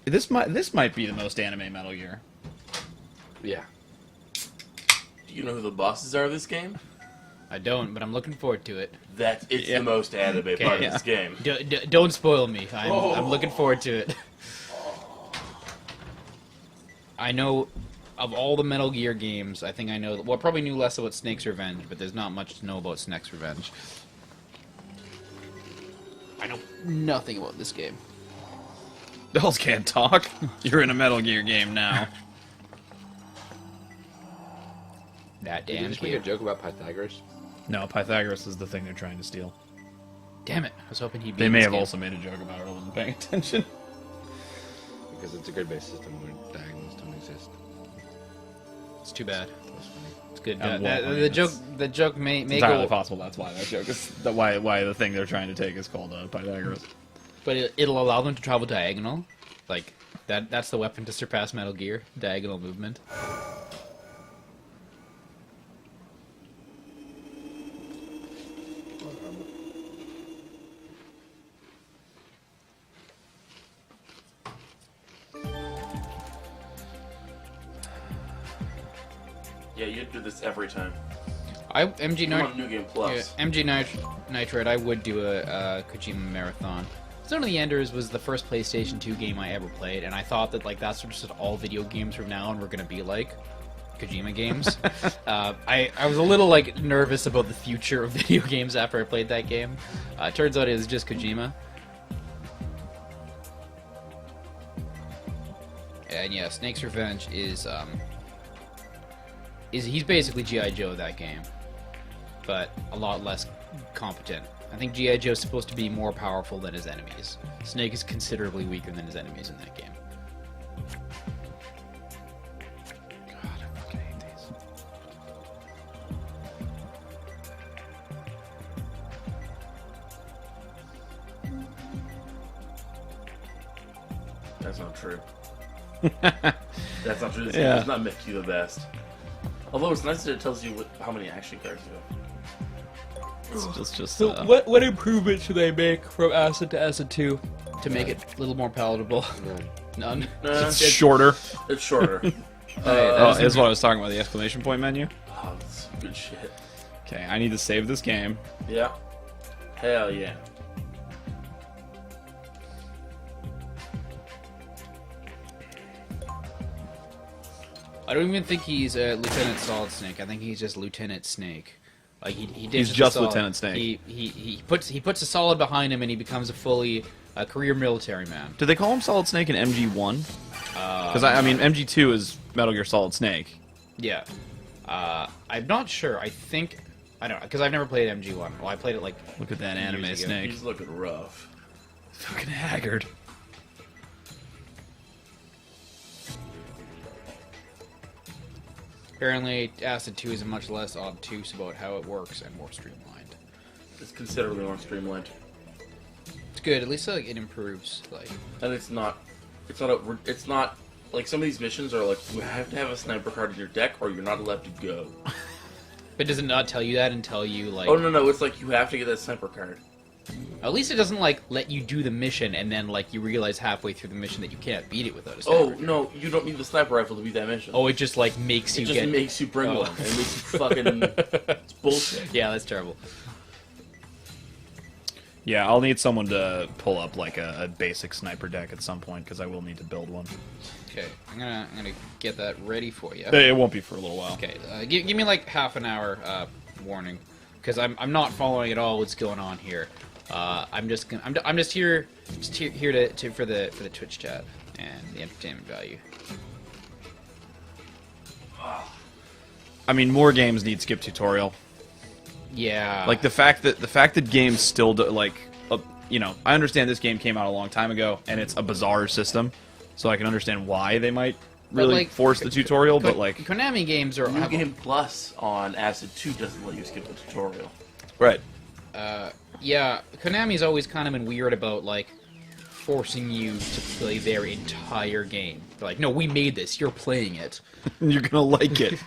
This might be the most anime Metal Gear. Yeah. Do you know who the bosses are of this game? I don't, but I'm looking forward to it. It's Yeah. the most anime part of this game. Don't spoil me. I'm looking forward to it. I know of all the Metal Gear games, I think I know. Well, I probably knew less about Snake's Revenge, but there's not much to know about Snake's Revenge. I know nothing about this game. Dolls can't talk. You're in a Metal Gear game now. That Did you damn just make a game. joke about Pythagoras? No, Pythagoras is the thing they're trying to steal. Damn it! I was hoping he'd be. They in may this have game. also made a joke about it. I wasn't paying attention. Because it's a grid-based system where diagonals don't exist. It's too bad. That's funny. It's good. And The joke may Entirely go, possible. That's why that joke is why the thing they're trying to take is called Pythagoras. but it'll allow them to travel diagonal. Like that's the weapon to surpass Metal Gear: diagonal movement. Yeah, you do this every time. MG Come Nit- on, New Game Plus. Yeah, MG Nitrate, I would do a Kojima marathon. Zone of the Enders was the first PlayStation 2 game I ever played, and I thought that like that's just what all video games from now on were gonna be like. Kojima games. I was a little like nervous about the future of video games after I played that game. Turns out it was just Kojima. And yeah, Snake's Revenge is he's basically G.I. Joe of that game, but a lot less competent. I think G.I. Joe is supposed to be more powerful than his enemies. Snake is considerably weaker than his enemies in that game. God, I fucking hate these. That's not true. That's not true. This game Yeah. does not make you the best. Although it's nice that it tells you how many action cards you have. It's just what improvement should they make from Acid to Acid 2 to make it a little more palatable? None. it's shorter. It's shorter. Oh, is what I was talking about, the exclamation point menu. Oh, that's good shit. Okay, I need to save this game. Yeah. Hell yeah. I don't even think he's Lieutenant Solid Snake. I think he's just Lieutenant Snake. Like he did. He's just Lieutenant Snake. He puts a solid behind him and he becomes a fully career military man. Do they call him Solid Snake in MG1? Because I mean, MG2 is Metal Gear Solid Snake. Yeah. I'm not sure. I think I don't know because I've never played MG1. Well, I played it like Look at that years anime ago. Snake. He's looking rough. Fucking haggard. Apparently, Acid 2 is much less obtuse about how it works and more streamlined. It's considerably more streamlined. It's good. At least like, it improves. Like And it's not like some of these missions are like you have to have a sniper card in your deck or you're not allowed to go. but does it not tell you that and tell you like? Oh no, it's like you have to get that sniper card. At least it doesn't like let you do the mission and then like you realize halfway through the mission that you can't beat it without a Oh sniper. no, you don't need the sniper rifle to beat that mission. Oh, it just like makes it you just get. makes you bring Oh. one. And it makes you fucking. It's bullshit. Yeah, that's terrible. Yeah, I'll need someone to pull up like a basic sniper deck at some point because I will need to build one. Okay, I'm gonna get that ready for you. It won't be for a little while. Okay, give me like half an hour warning, because I'm not following at all what's going on here. I'm just here to for the Twitch chat and the entertainment value. I mean, more games need skip tutorial. Yeah, Like the fact that games still do, like, you know, I understand this game came out a long time ago and it's a bizarre system, so I can understand why they might really like, force the tutorial. But like, Konami games are New Game Plus on Acid 2 doesn't let you skip the tutorial. right? yeah, Konami's always kind of been weird about like forcing you to play their entire game. They're like, no, we made this. You're playing it. You're gonna like it.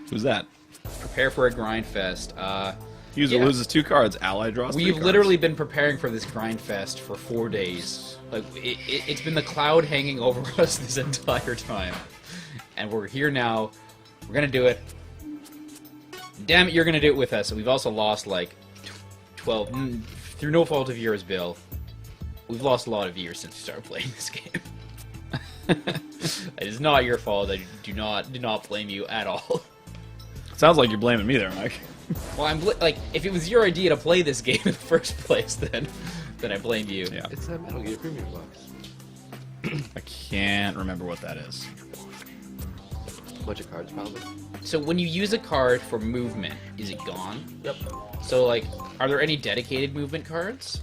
Who's that? Prepare for a grind fest. User Yeah. loses 2 cards. Ally draws 3 We've cards. literally been preparing for this grind fest for 4 days. Like it's been the cloud hanging over us this entire time, and we're here now. We're gonna do it. Damn it, you're gonna do it with us. And we've also lost like 12 through no fault of yours, Bill. We've lost a lot of viewers since we started playing this game. It is not your fault. I do not blame you at all. Sounds like you're blaming me there, Mike. Well, like if it was your idea to play this game in the first place, then I blame you. Yeah. It's that Metal Gear Premium box. I can't remember what that is. Bunch of cards, probably. So when you use a card for movement, is it gone? Yep. So like, are there any dedicated movement cards?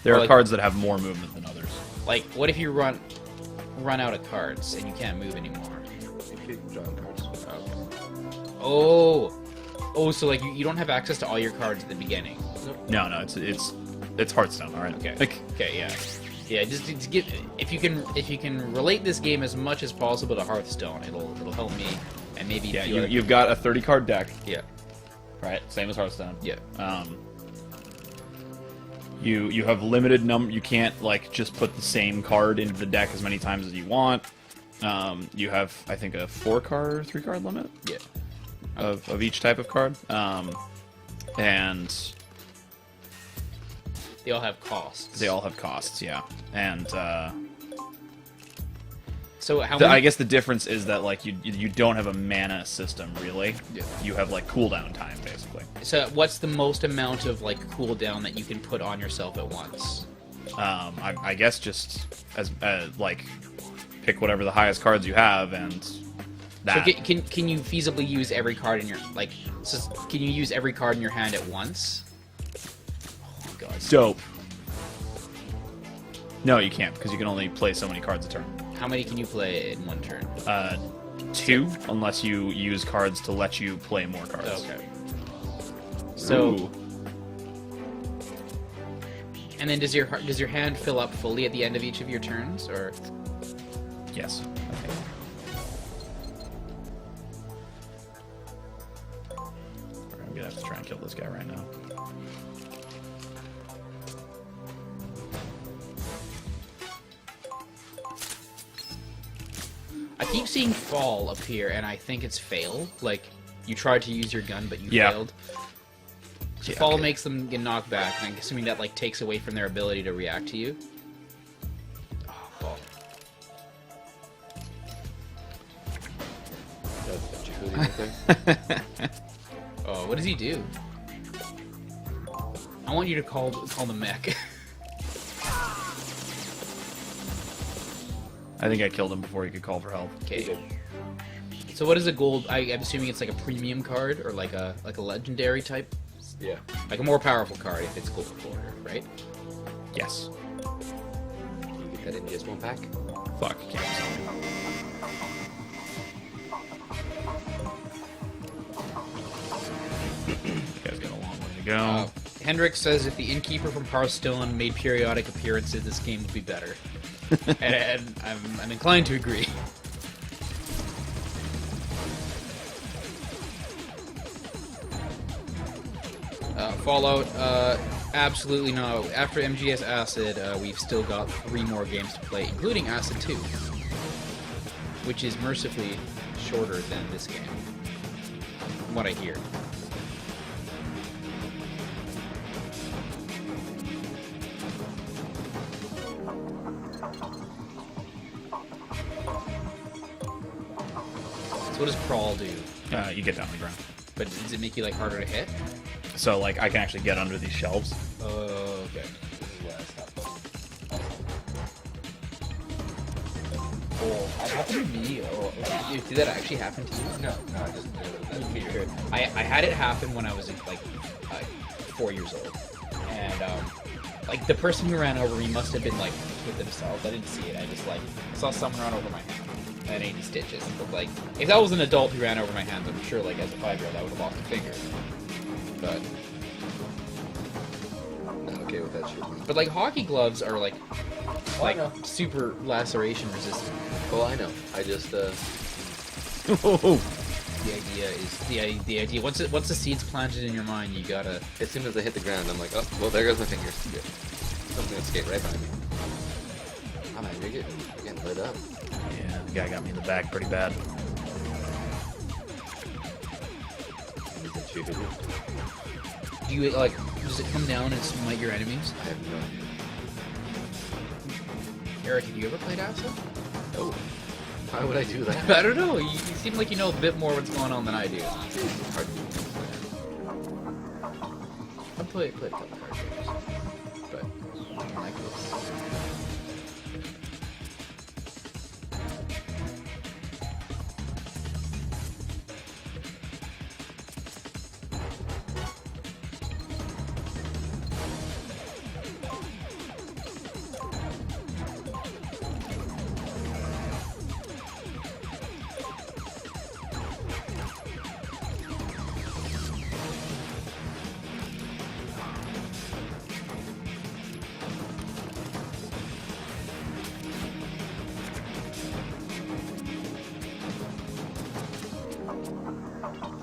There Or, are like- cards that have more movement than others. Like, what if you run out of cards and you can't move anymore? You keep drawing cards. Oh, so like you don't have access to all your cards at the beginning. No, it's Hearthstone. All right. Okay. Like, Okay, yeah. Just get if you can relate this game as much as possible to Hearthstone, it'll help me and maybe yeah, feel like- you've got a 30 card deck, yeah. right? Same as Hearthstone. Yeah. You have limited number. You can't like just put the same card into the deck as many times as you want. You have, I think, a 4-card or 3-card limit Yeah. of each type of card. And They all have costs. they all have costs, yeah. And So how many? I guess the difference is that like you don't have a mana system really. Yeah. You have like cooldown time basically. So what's the most amount of like cooldown that you can put on yourself at once? I guess just as like pick whatever the highest cards you have and that. So can you feasibly use every card in your like? So can you use every card in your hand at once? Oh my god. Dope. No, you can't because you can only play so many cards a turn. How many can you play in one turn? 2, unless you use cards to let you play more cards. Okay. So Ooh. and then does your hand fill up fully at the end of each of your turns, or? Yes. I'm gonna have to try and kill this guy right now. I keep seeing fall appear, and I think it's fail. Like you tried to use your gun, but you Yeah. failed. So Yeah, fall okay. makes them get knocked back, and I'm assuming that like takes away from their ability to react to you. Oh, fall. Got Jehudi right there. Oh, what does he do? I want you to call the mech. I think I killed him before he could call for help. Okay. So what is a gold? I'm assuming it's like a premium card or like a legendary type, Yeah. like a more powerful card if it's gold quarter, right? Yes. Can you get that in just one pack? Fuck. Can't. You guys got a long way to go. Hendrik says if the innkeeper from Hearthstone made periodic appearances, this game would be better. and I'm inclined to agree. Fallout. Absolutely no. After MGS Acid, we've still got 3 more games to play, including Acid 2, which is mercifully shorter than this game, from what I hear. So what does crawl do? You get down on the ground. But does it make you like harder to hit? So like I can actually get under these shelves. Oh, okay. Oh, that happened to me. Oh, did that actually happen to you? No, I just I had it happen when I was like 4 years old, and like the person who ran over me must have been like with themselves. I didn't see it. I just like saw someone run over my hand and 80 stitches. But like if that was an adult who ran over my hand, I'm sure like as a 5-year-old I would have lost a finger. But not okay with that shit. but like hockey gloves are like I know. super laceration resistant. Well, I know. I just Oh, The idea is the idea. Once the seed's planted in your mind, you gotta. as soon as I hit the ground, I'm like, oh, well, there goes my fingers. Good. Something will skate right by me. Oh man, you're getting lit up. yeah, the guy got me in the back pretty bad. Do you like? Does it come down and smite your enemies? I have no idea. Eric, have you ever played Acid? Oh, why would I do that? I don't know. You seem like you know a bit more what's going on than I do. Hard to I played a couple card games, but nothing like this.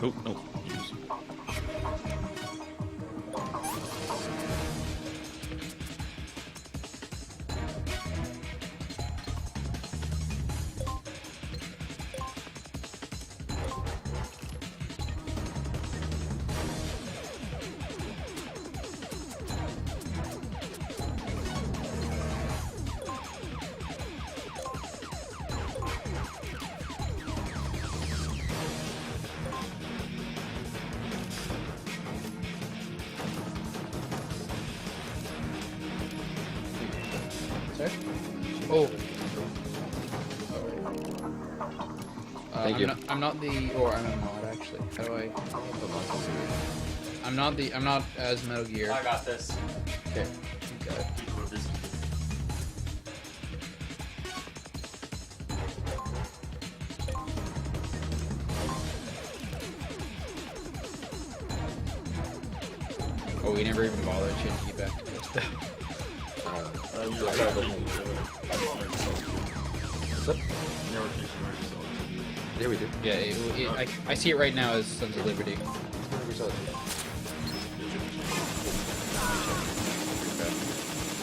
Oh, no. Sorry? Oh. Thank you. I'm not the, or I'm a mod actually. How do I? I'm not as Metal Gear. I got this. Okay. You got it. Oh, we never even bothered changing it back to this. Yeah, we do. Yeah, I see it right now as Sons of Liberty.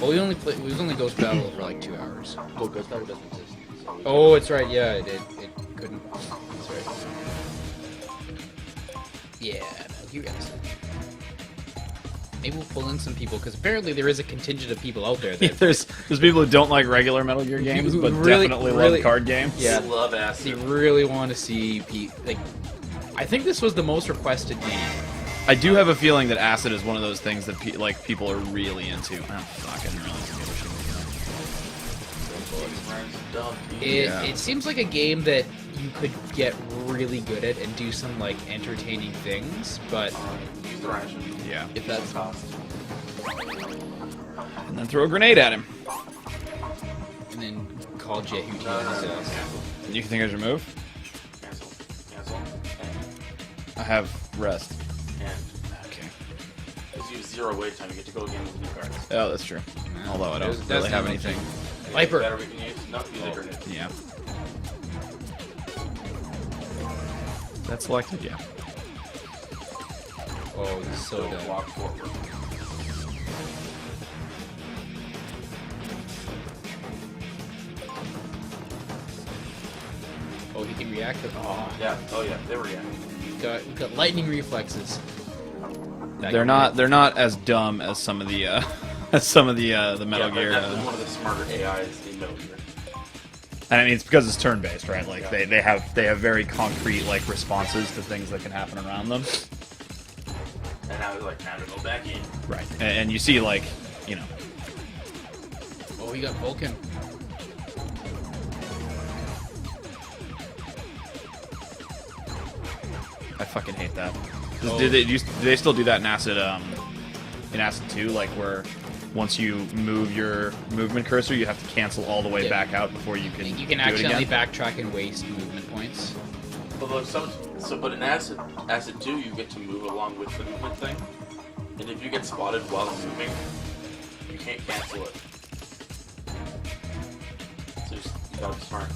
Well, we was only Ghost Battle for like 2 hours. Well, Ghost Battle doesn't exist. So Oh, it's right. Yeah, it couldn't. That's right. Yeah, Metal Gear Acid. Maybe we'll pull in some people because apparently there is a contingent of people out there that there's people who don't like regular Metal Gear games, Who but really- definitely really- love card games. Yeah. Love they acid. really want to see like. I think this was the most requested game. I do have a feeling that Acid is one of those things that people are really into. Oh, fuck, I didn't realize the other shit was It Yeah. it seems like a game that you could get really good at and do some like entertaining things, but Use the ration. Yeah. if that's Cost. And then throw a grenade at him. and then call Jehu to No, no, his no, ass. cancel. You think I should move? Cancel. Cancel. I have rest. And Okay. because you use 0 wait time, you get to go again with new cards. Oh, that's true. Although I don't That's really have not anything. Viper. Better we can use. No, use a grenade. Yeah. That's selected, yeah. Oh, he's so Go done. walk forward. can react. Oh, Yeah. Oh yeah. They were we've got lightning reflexes. They're not as dumb as some of the the Metal Gear. They're definitely one of the smarter AIs in Metal Gear. And I mean, it's because it's turn-based, right? Like they have very concrete like responses to things that can happen around them. And I was like, now to go back in. Right. And you see like, you know, Oh, we got Vulcan. I fucking hate that. Oh. Do they still do that in Acid 2, like where once you move your movement cursor, you have to cancel all the way Yeah. back out before you can You can do it accidentally again? backtrack and waste movement points. Although but in Acid 2, you get to move along with the movement thing. And if you get spotted while moving, you can't cancel it. So you gotta be smart.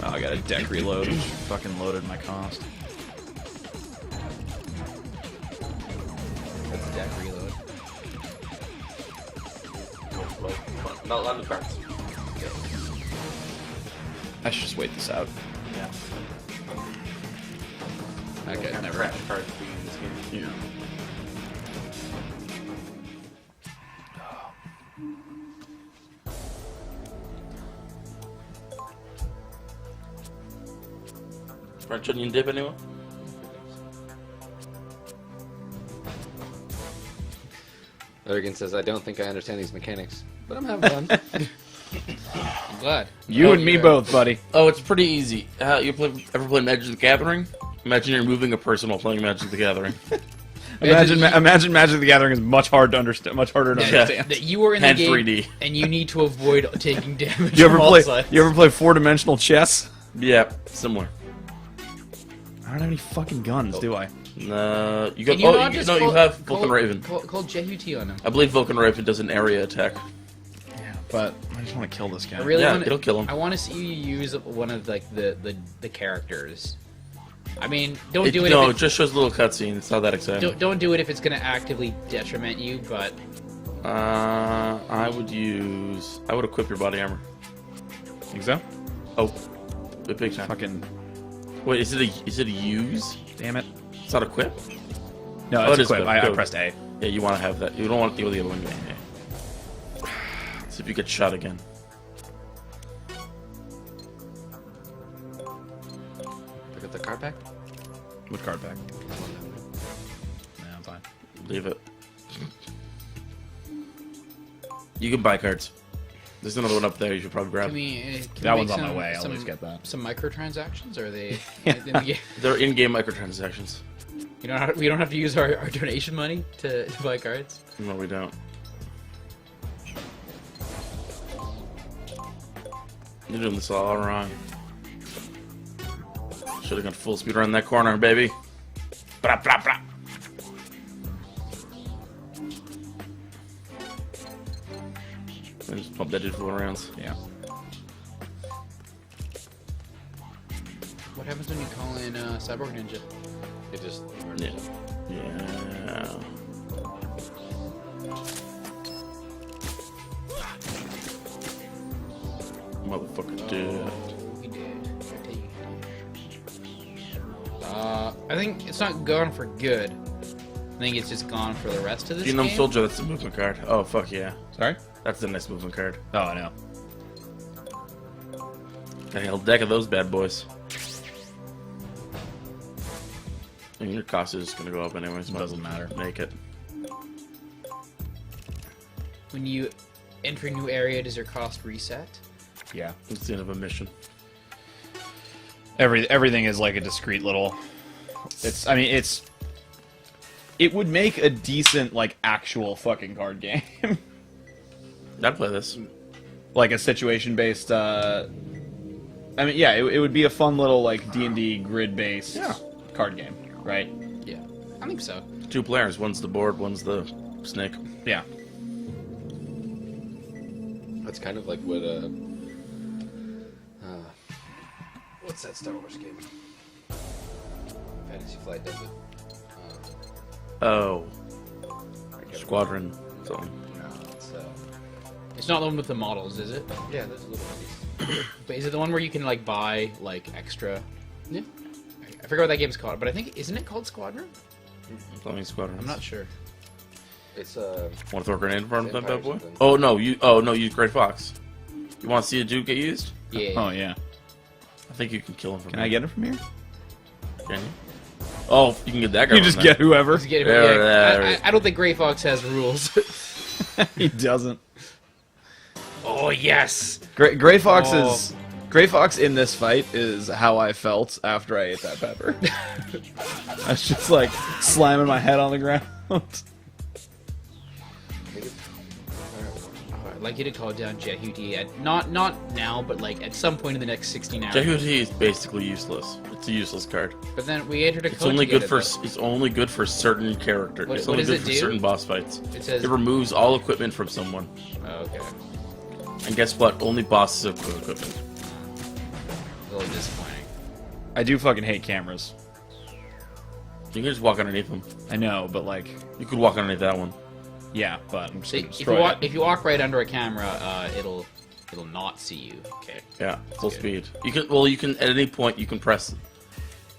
Oh, I got a deck reload, which fucking loaded my cost. That's a deck reload. Not on the cards. I should just wait this out. Yeah. Okay, never. Crash cards being in this game. Yeah. French onion dip, anyone? Lurgan says, I don't think I understand these mechanics, but I'm having fun. I'm glad. You Oh, and me yeah. both, buddy. Oh, it's pretty easy. Ever play Magic the Gathering? Imagine you're moving a person while playing Magic the Gathering. Imagine Magic the Gathering is much harder to understand. Yeah. That you are in the And game 3D. and you need to avoid taking damage. You ever from all play? sides. You ever play 4-dimensional chess? Yeah, similar. I don't have any fucking guns, do I? No, you got. Can you not You just no, you call- have call- Vulcan Raven. Call Jehuti on him. I believe Vulcan Raven does an area attack. Yeah, but I just want to kill this guy. I really Yeah, want it'll kill him. I want to see you use one of like the characters. I mean, don't do it. No, if it just shows a little cutscene. It's not that exciting. don't do it if it's going to actively detriment you. But I would equip your body armor. Think so? Oh, the big time. Fucking Wait, is it a use? damn it! It's not equip. No, Oh, it's it is equip. equip. I Good. pressed A. Yeah, you want to have that. You don't want the other one. Yeah. See if you get shot again. Pick up the card back. What card back? Nah, I'm fine. Leave it. You can buy cards. There's another one up there. You should probably grab. can we That make one's on my some- way. I'll some- always get that. Some microtransactions? Or are they? in the game? They're in-game microtransactions. We don't have to use our donation money to buy cards. No, we don't. You're doing this all wrong. Should have gone full speed around that corner, baby. Blah, blah, blah. And just pump that dude for 1 rounds. Yeah. What happens when you call in Cyborg Ninja? It just. Yeah. Yeah. Motherfucker, dude. We did. I think it's not gone for good. I think it's just gone for the rest of this Genome game. Soldier, that's a movement card. Oh, fuck yeah. Sorry? That's a nice movement card. Oh, I know. Got a whole deck of those bad boys. And your cost is just gonna go up anyways. might as Doesn't well matter. Make it. When you enter a new area, does your cost reset? Yeah. It's the end of a mission. Everything is like a discrete little. It would make a decent like actual fucking card game, I'd play this. like a situation based. I mean, yeah, it would be a fun little like D&D grid based card game, right? Yeah, I think so. 2 players. One's the board, one's the snake. Yeah. That's kind of like what what's that Star Wars game? Fantasy Flight does it. Oh, I can't Squadron. So remember. No, it's It's not the one with the models, is it? Yeah, there's little minis. But is it the one where you can like buy like extra? Yeah. I forget what that game's called, but I think isn't it called Squadron? Flaming Squadrons. I'm not sure. It's Want to throw a grenade in front of that Vampire bad boy? something. Oh no, use Grey Fox. You want to see a dude get used? Yeah. Oh yeah. I think you can kill him from Can here. I get it from here? Can you? Oh, you can get that guy. You from just there. get whoever. Let's get him- Yeah, yeah, yeah, I don't think Gray Fox has rules. He doesn't. Oh yes. Gray Fox Oh. is Gray Fox in this fight is how I felt after I ate that pepper. I was just like slamming my head on the ground. I'd like you to call down Jehuti at not now, but like at some point in the next 16 hours. Jehuti is basically useless. It's a useless card. But then we entered a It's code only good together, for it's only good for certain characters. What- It's what only does good it for do? certain boss fights. It says. It removes all equipment from someone. Oh, okay. And guess what? Only bosses have good equipment. A little disappointing. I do fucking hate cameras. You can just walk underneath them. I know, but like, You could walk underneath that one. yeah, but I'm just See, gonna if you destroy walk it. if you walk right under a camera, it'll not see you. Okay. Yeah, full good. speed. You can at any point you can press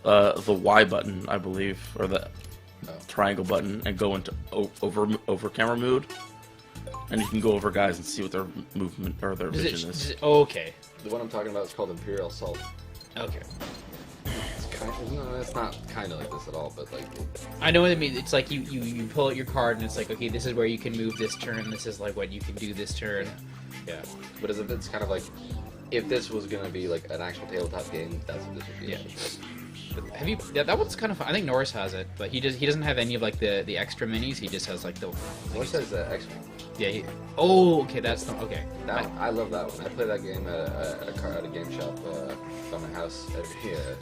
the Y button, I believe, or the triangle button, and go into over camera mode, and you can go over guys and see what their movement or their vision is. oh, okay. The one I'm talking about is called Imperial Assault. Okay. It's kind of, no, it's not kind of like this at all, but like I know what I mean. It's like you pull out your card and it's like, okay, this is where you can move this turn. This is like what you can do this turn. Yeah. but as if it's kind of like if this was gonna be like an actual tabletop game, that's what this would be. Yeah. Have you? Yeah, that one's kind of fun. I think Norris has it, but he doesn't have any of like the extra minis. He just has like the. What says X-Men? Yeah. Oh, okay. That's the okay. That one, I love that one. I play that game at a game shop by my house.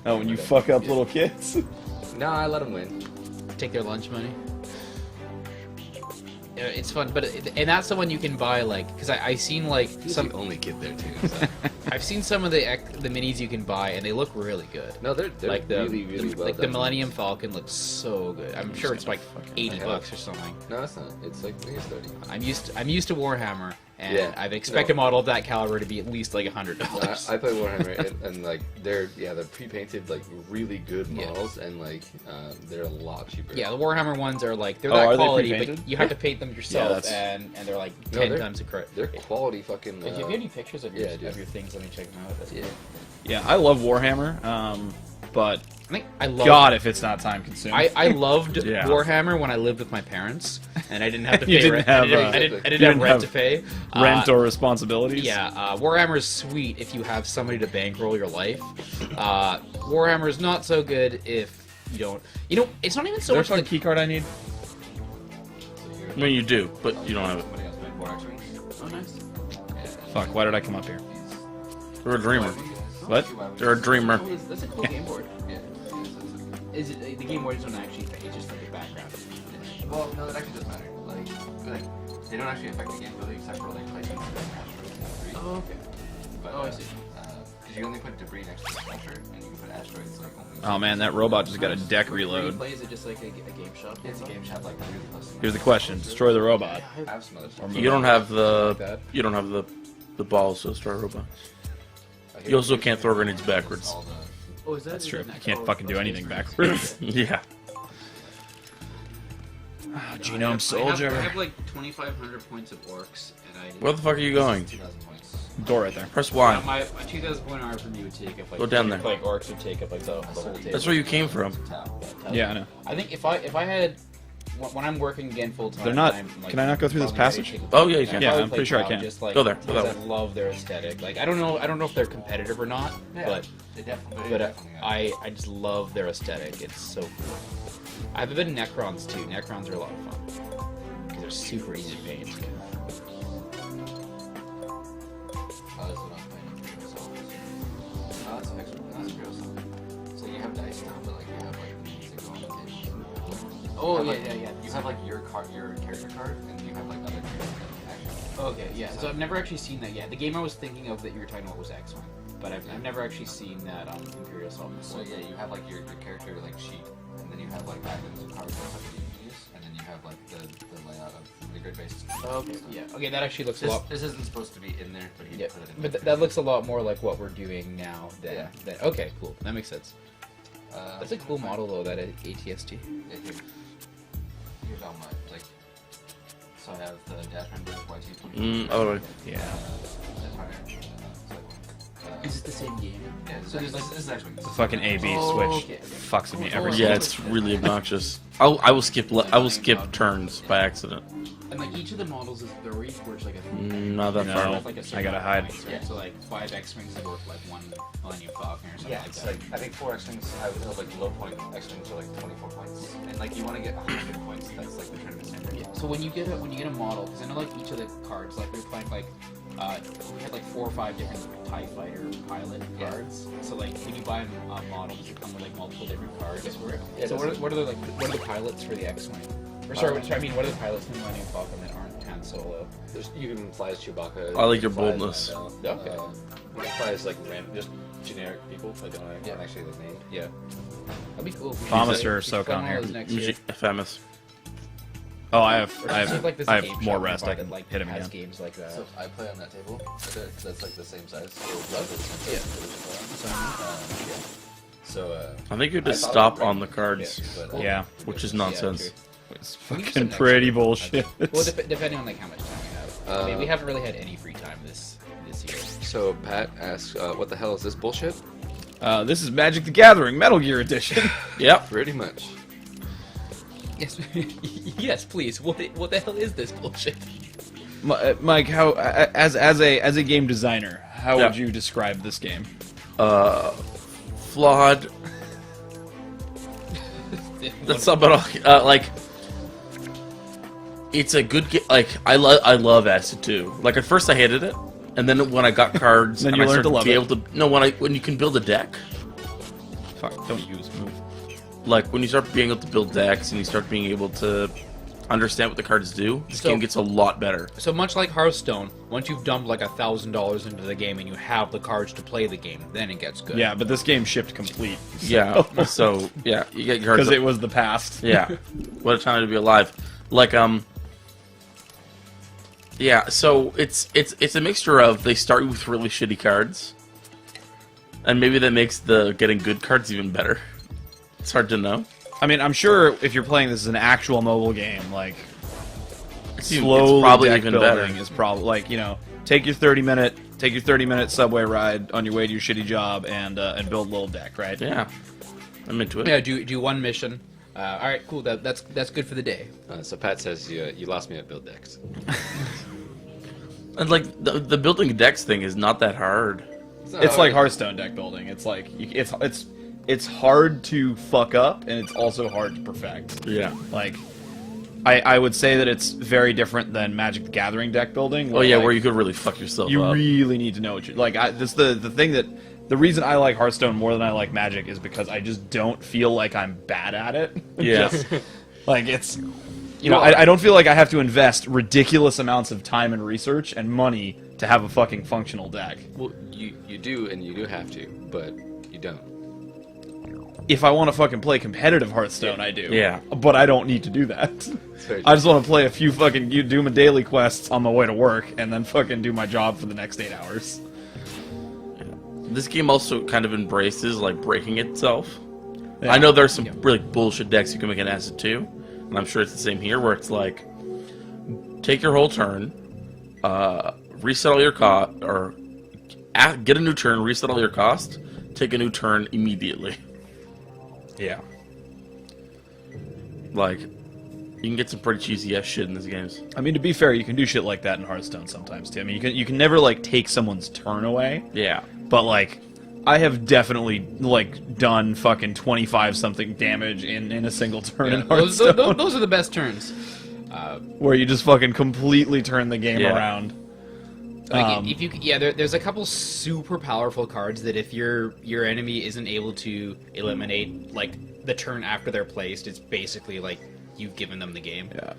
Oh, when you fuck up little kids. No, I let them win. Take their lunch money. Yeah, it's fun, but and that's the one you can buy like because I seen like some the only kid there too. So. I've seen some of the minis you can buy and they look really good. No, they're Like the really well like the done. Millennium Falcon looks so good. I'm sure it's like $80 or something. No, it's not. It's like I think it's 30. I'm used to Warhammer, and Yeah, I expect no. a model of that caliber to be at least like $100. I play Warhammer and like they're pre-painted like really good Yeah. models and like they're a lot cheaper. Yeah, the Warhammer ones are like they're Oh, that are they quality, but pre-painted? you have to paint them yourself, that's- and they're like No, 10 they're- times the credit. they're quality fucking. If you have any pictures of your, yeah, I do. of your things, let me check them out. That's Yeah. cool. Yeah, I love Warhammer, but I think I love. God, if it's not time consuming. I loved Yeah. Warhammer when I lived with my parents, and I didn't have to pay You didn't rent. have, I didn't, uh, I didn't, I you didn't didn't have rent have to pay. rent or responsibilities. Yeah, Warhammer's sweet if you have somebody to bankroll your life. Warhammer's not so good if you don't. You know, it's not even so Is there a much fucking the key card I need? I mean, you do, but you don't have it. Somebody else made 4 X-wings. Oh, nice. Fuck, why did I come up here? You're a dreamer. What? You're a dreamer. Oh, that's a cool game board. Yeah. Is it the game boards don't actually fade? It's just like a background. Well, no, that actually doesn't matter. Like they don't actually affect the game really, except for like placing debris. Oh, okay. But, Oh, I see. Because you only put debris next to the structure, and you can put asteroids like only. Oh man, that robot just got a deck Where you reload. play, is it just like a game shop? It's a game shop like really close to Here's the question: destroy the robot. I have some other stuff. You don't have the That. you don't have the balls to destroy a robot. I hate You also it. can't throw grenades backwards. All the- Oh, is that? That's is true. that You can't oh, fucking do that's anything based- backwards. Yeah. Genome Soldier. I have like 2,500 points of orcs, and I. Where the fuck are you going? 2,000 points. Door right there. Press Y. My 2,000 point armor from you would take up like. Go down there. Like orcs would take up like the whole table. That's where you came from. Yeah, I know. I think if I had when I'm working again full time, They're not- I'm, like, can I not go through this probably passage? ready to take Oh, yeah, you I'd can. Yeah, probably I'm play pretty sure I WoW can. Just, like, Go there, go because that I love their aesthetic. Like I don't know if they're competitive or not, but They definitely. but I just love their aesthetic. It's so cool. I've been Necrons too. Necrons are a lot of fun because they're super easy to paint. So you have dice now, but like you have like things that go on the table. Oh You yeah, have, yeah, like- yeah. You have like your character card, and you have like other characters that can actually. Okay, yeah. So I've never actually seen that yet. The game I was thinking of that you were talking about was X-Men, but I've never actually seen that Imperial Assault So before. yeah, you have like your character like sheet, and then you have like items and cards and stuff that you can use, and then you have like the layout of the grid-based. Okay, yeah. Okay, that actually looks a This, lot. this isn't supposed to be in there, but he Yeah, put it in but there. that looks a lot more like what we're doing now. Yeah. Okay, cool. That makes sense. That's a cool model though. That ATST. Yeah, here's all my, like, so I have the dash member, YT. Yeah. Is it the same game? Yeah, So there's like this is actually. The fucking A/B Oh, switch okay. fucks with me every Yeah, time. it's really obnoxious. I will skip turns by accident. And like each of the models is there each works like a. Not that far. No, Like a I certain gotta amount hide. of points, right? So like 5 X-wings are worth like 1 Millennium Falcon or something Yeah, like it's that. like I think 4 X-wings have like low point X-wings are like 24 points, and like you want to get 100 points. That's like the tournament standard. Yeah. So when you get a model, because I know like each of the cards, like we're playing like we had like 4 or 5 different TIE fighter pilot Yeah. cards. So like when you buy models, you come with like multiple different cards for it. Yeah, so that's what are the pilots for the X-wing? Or sorry, I mean what are the pilots for the Millennium Falcon that aren't Han Solo? You can fly as Chewbacca. I like you your can fly as boldness. Lando. Okay. You can fly as like random, just generic people. Like don't actually like name. Yeah. That'd be cool. if we Thomas could- or we could play Sokon one of here? those next year. Famous. Oh, I Or have something like this I game have more shop rest. nearby I can that, like hit him has again. games like that. So I play on that table. That's like the same size. So I think you I just thought stop it would on the break cards, it, but, Yeah, which is Yeah, nonsense. true. it's We can do some fucking next pretty year. bullshit. Well, depending on like how much time we have. I mean, we Uh, haven't really had any free time this year. So Pat asks, "What the hell is this bullshit?" This is Magic the Gathering Metal Gear Edition. Yep. Pretty much. Yes, yes, please. What the hell is this bullshit? Mike, how as a game designer, how Yeah. would you describe this game? Flawed. That's not about all. Like, it's a good game. Like, I love Acid 2. Like, at first I hated it, and then when I got cards, Then and you I learned to started love be it. able to. No, when you can build a deck. Fuck, don't use move. Like, when you start being able to build decks and you start being able to understand what the cards do, this So- game gets a lot better. So much like Hearthstone, once you've dumped like $1,000 into the game and you have the cards to play the game, then it gets good. Yeah, but this game shipped complete. Yeah. So yeah, you get cards. Because it was the past. Yeah. What a time to be alive. Like yeah, so it's a mixture of they start with really shitty cards. And maybe that makes the getting good cards even better. It's hard to know. I mean, I'm sure if you're playing this as an actual mobile game, like It's slowly probably deck even building better. is probably like, you know, take your 30-minute subway ride on your way to your shitty job and build a little deck, right? Yeah. I'm into it. Yeah, do one mission. All right, cool. That's good for the day. So Pat says you lost me at build decks. And like the building decks thing is not that hard. It's like Hearthstone deck building. It's like it's hard to fuck up and it's also hard to perfect. Yeah. Like I would say that it's very different than Magic the Gathering deck building. Oh yeah, like, where you could really fuck yourself you up. really need to know what you're like. This the thing that the reason I like Hearthstone more than I like Magic is because I just don't feel like I'm bad at it. Yeah. Just, like it's you know I don't feel like I have to invest ridiculous amounts of time and research and money to have a fucking functional deck. Well, you do, and you do have to, but you don't. If I want to fucking play competitive Hearthstone, I do. Yeah. But I don't need to do that. It's very I just want to play a few fucking do my daily quests on my way to work and then fucking do my job for the next 8 hours. This game also kind of embraces like breaking itself. Yeah. I know there's some really bullshit decks you can make an acid too, and I'm sure it's the same here, where it's like take your whole turn, reset all your cost, or get a new turn, reset all your cost, take a new turn immediately. Yeah. Like, you can get some pretty cheesy ass shit in these games. I mean, to be fair, you can do shit like that in Hearthstone sometimes too. I mean, you can never like take someone's turn away, Yeah. but like I have definitely like done fucking 25 something damage in a single turn in Those Hearthstone, are the best turns. where you just fucking completely turn the game Yeah. around. Like if you there's a couple super powerful cards that if your enemy isn't able to eliminate like the turn after they're placed, it's basically like you've given them the game. Yeah.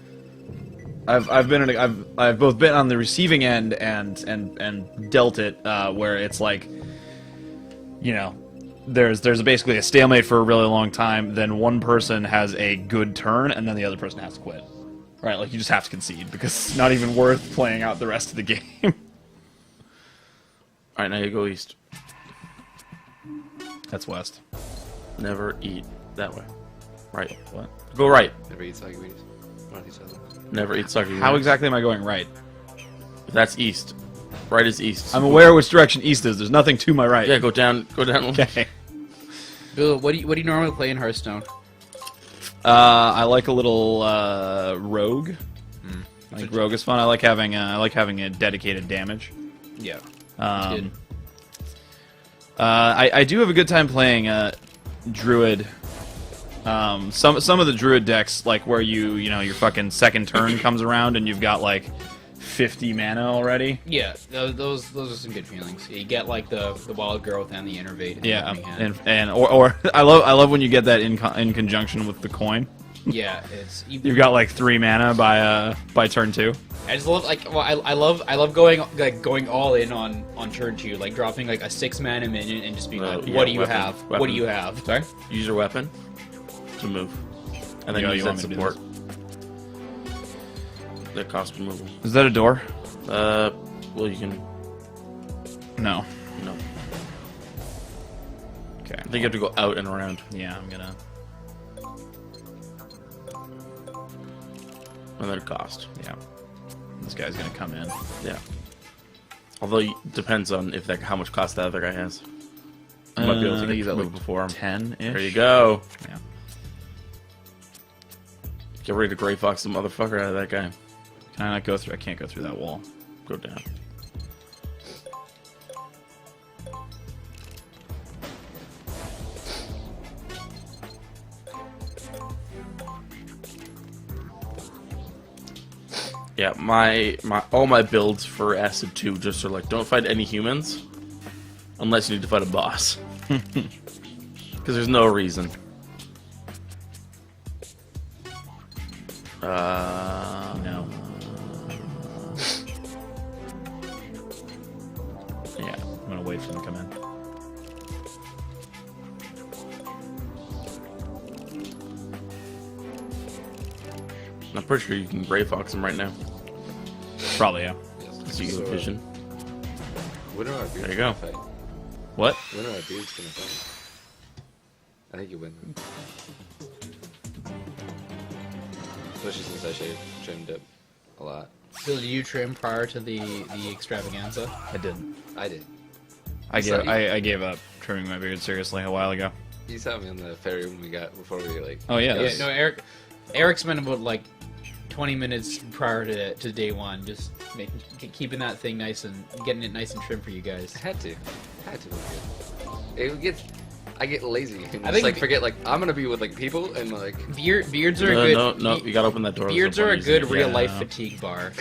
I've both been on the receiving end and dealt it where it's like, you know, there's basically a stalemate for a really long time, then one person has a good turn and then the other person has to quit. Right, like you just have to concede because it's not even worth playing out the rest of the game. All right, now you go east. That's west. Never eat that way. Right. What? Go right. Never eat soggy weenies. Not each other. Never eat sucky. How weenies. exactly am I going right? That's east. Right is east. I'm aware which direction east is. There's nothing to my right. Yeah, go down. Go down. Okay. Bill, what do you normally play in Hearthstone? I like a little rogue. I think rogue is fun. I like having a dedicated damage. Yeah. Um, I do have a good time playing druid. Some of the druid decks, like where your fucking second turn comes around and you've got like 50 mana already. Yeah, those are some good feelings. You get like the wild growth and the innervate. in the Yeah, opening hand. and or I love when you get that in conjunction with the coin. Yeah, it's You've got like 3 mana by turn 2. I just love I love going all in on turn 2, like dropping like a 6 mana minion and just being like, yeah, what do you weapon- have? What weapon. do you have? Sorry. Use your weapon to move, and then Yeah, use you that want me to do support. That cost removal. Is that a door? Well, you can. No. No, Okay. I think you have to go out and around, Yeah, I'm gonna. and then cost. Yeah. This guy's gonna come in. Yeah. Although it depends on how much cost that other guy has. You might be able to he's get at move like before him. 10 ish. There you go. Yeah. Get ready to Grey Fox the motherfucker out of that guy. Can I not go through? I can't go through that wall. Go down. Yeah, all my builds for Acid 2 just are like, don't fight any humans unless you need to fight a boss. Because there's no reason. No. Yeah. I'm gonna wait for them to come in. I'm pretty sure you can Grey Fox him right now. Probably, yeah. So you get vision. When are our beards There you go. gonna fight? What? When are our beards gonna fight? I think you win. Especially since I trimmed up a lot. Bill, did you trim prior to the extravaganza? I didn't. I did. I gave up trimming my beard seriously a while ago. You saw me on the ferry when we got before we were like. Oh yeah. Yeah, that's- no, Eric spent about like 20 minutes prior to day one, just keeping that thing nice and getting it nice and trim for you guys. I had to. It gets. I get lazy and I just think like forget like I'm gonna be with like people and like. Beards are a good. No, you gotta open that door. Beards There's no are a point good using it. real life Yeah. fatigue bar.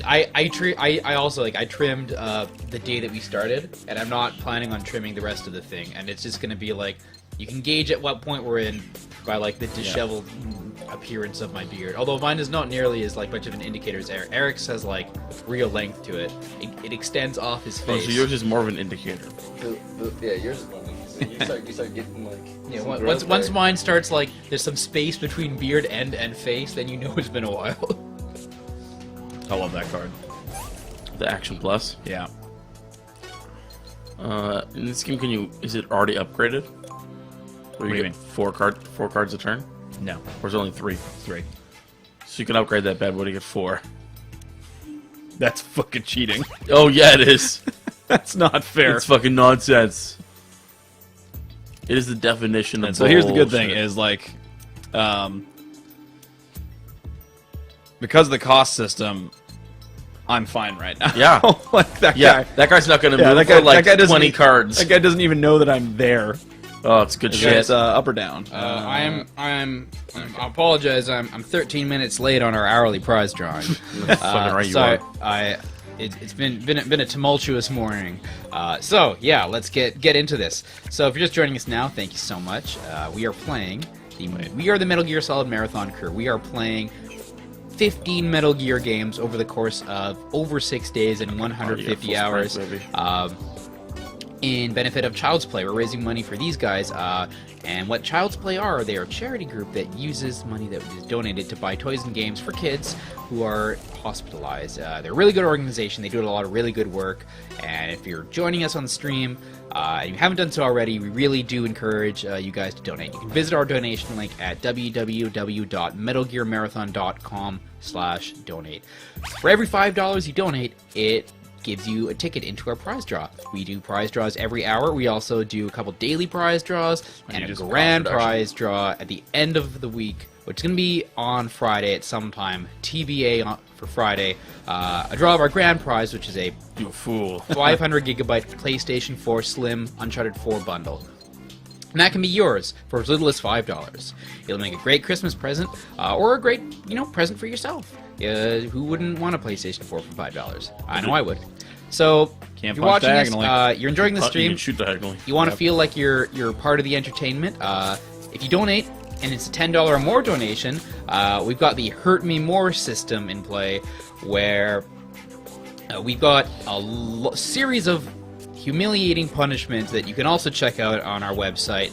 I also I trimmed the day that we started, and I'm not planning on trimming the rest of the thing. And it's just gonna be like, you can gauge at what point we're in by like the disheveled appearance of my beard. Although mine is not nearly as like much of an indicator as Eric. Eric's has like real length to it. It extends off his Oh, face. so yours is more of an indicator. Yeah, yours is one. So you start getting like. Yeah, some once growth once there. mine starts like there's some space between beard and face, then you know it's been a while. I love that card. The Action Plus. Yeah. In this game, is it already upgraded? Where do you get mean? four cards a turn? No. Or is it only 3? 3. So you can upgrade that bad boy to get 4. That's fucking cheating. Oh yeah, it is. That's not fair. It's fucking nonsense. It is the definition of And so here's the good thing bullshit. is like, because of the cost system, I'm fine right now. Yeah. Like that Yeah, guy. that guy's not gonna Yeah, move that guy, for like that guy doesn't 20 e- cards. That guy doesn't even know that I'm there. Oh, it's good shit. It's up or down. I apologize. I'm 13 minutes late on our hourly prize drawing. Fucking right you so are. it's been a tumultuous morning. So yeah, let's get into this. So if you're just joining us now, thank you so much. We are playing we are the Metal Gear Solid Marathon crew. We are playing 15 Metal Gear games over the course of over 6 days and 150 full hours. strength, baby. in benefit of Child's Play. We're raising money for these guys. And what Child's Play are, they are a charity group that uses money that was donated to buy toys and games for kids who are hospitalized. They're a really good organization. They do a lot of really good work. And if you're joining us on the stream, and you haven't done so already, we really do encourage you guys to donate. You can visit our donation link at www.metalgearmarathon.com/donate. For every $5 you donate, it gives you a ticket into our prize draw. We do prize draws every hour. We also do a couple daily prize draws and a grand prize draw at the end of the week, which is going to be on Friday at some time. TBA for Friday. A draw of our grand prize, which is a You fool. 500 gigabyte PlayStation 4 Slim Uncharted 4 bundle. And that can be yours for as little as $5. It'll make a great Christmas present, or a great, present for yourself. Who wouldn't want a PlayStation 4 for $5? I know I would. So, Can't if you're punch watching this, diagonally. you're enjoying the You stream, can shoot diagonally. you want to feel like you're part of the entertainment, if you donate, and it's a $10 or more donation, we've got the Hurt Me More system in play, where we've got a series of humiliating punishments that you can also check out on our website.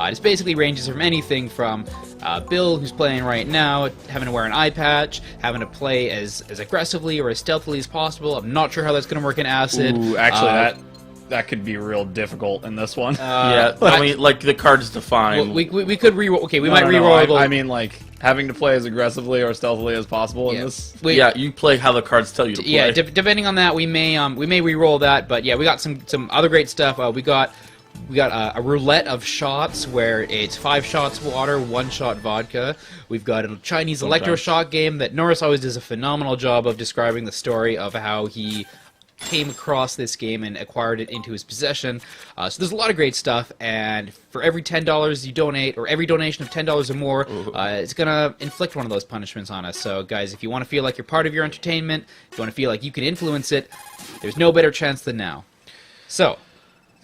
This basically ranges from anything from Bill, who's playing right now, having to wear an eye patch, having to play as aggressively or as stealthily as possible. I'm not sure how that's going to work in Acid. Ooh, actually, that could be real difficult in this one. Yeah, I mean, like the cards define. we could re-roll. Okay, we No, might no, re-roll. no, I mean, like, having to play as aggressively or stealthily as possible in this. yeah, you play how the cards tell you to play. Yeah, depending on that, we may re-roll that. But yeah, we got some other great stuff. We got a roulette of shots where it's 5 shots water, 1 shot vodka. We've got a Chinese electroshock game that Norris always does a phenomenal job of describing the story of how he came across this game and acquired it into his possession. So there's a lot of great stuff, and for every $10 you donate, or every donation of $10 or more, it's going to inflict one of those punishments on us. So guys, if you want to feel like you're part of your entertainment, if you want to feel like you can influence it, there's no better chance than now. So,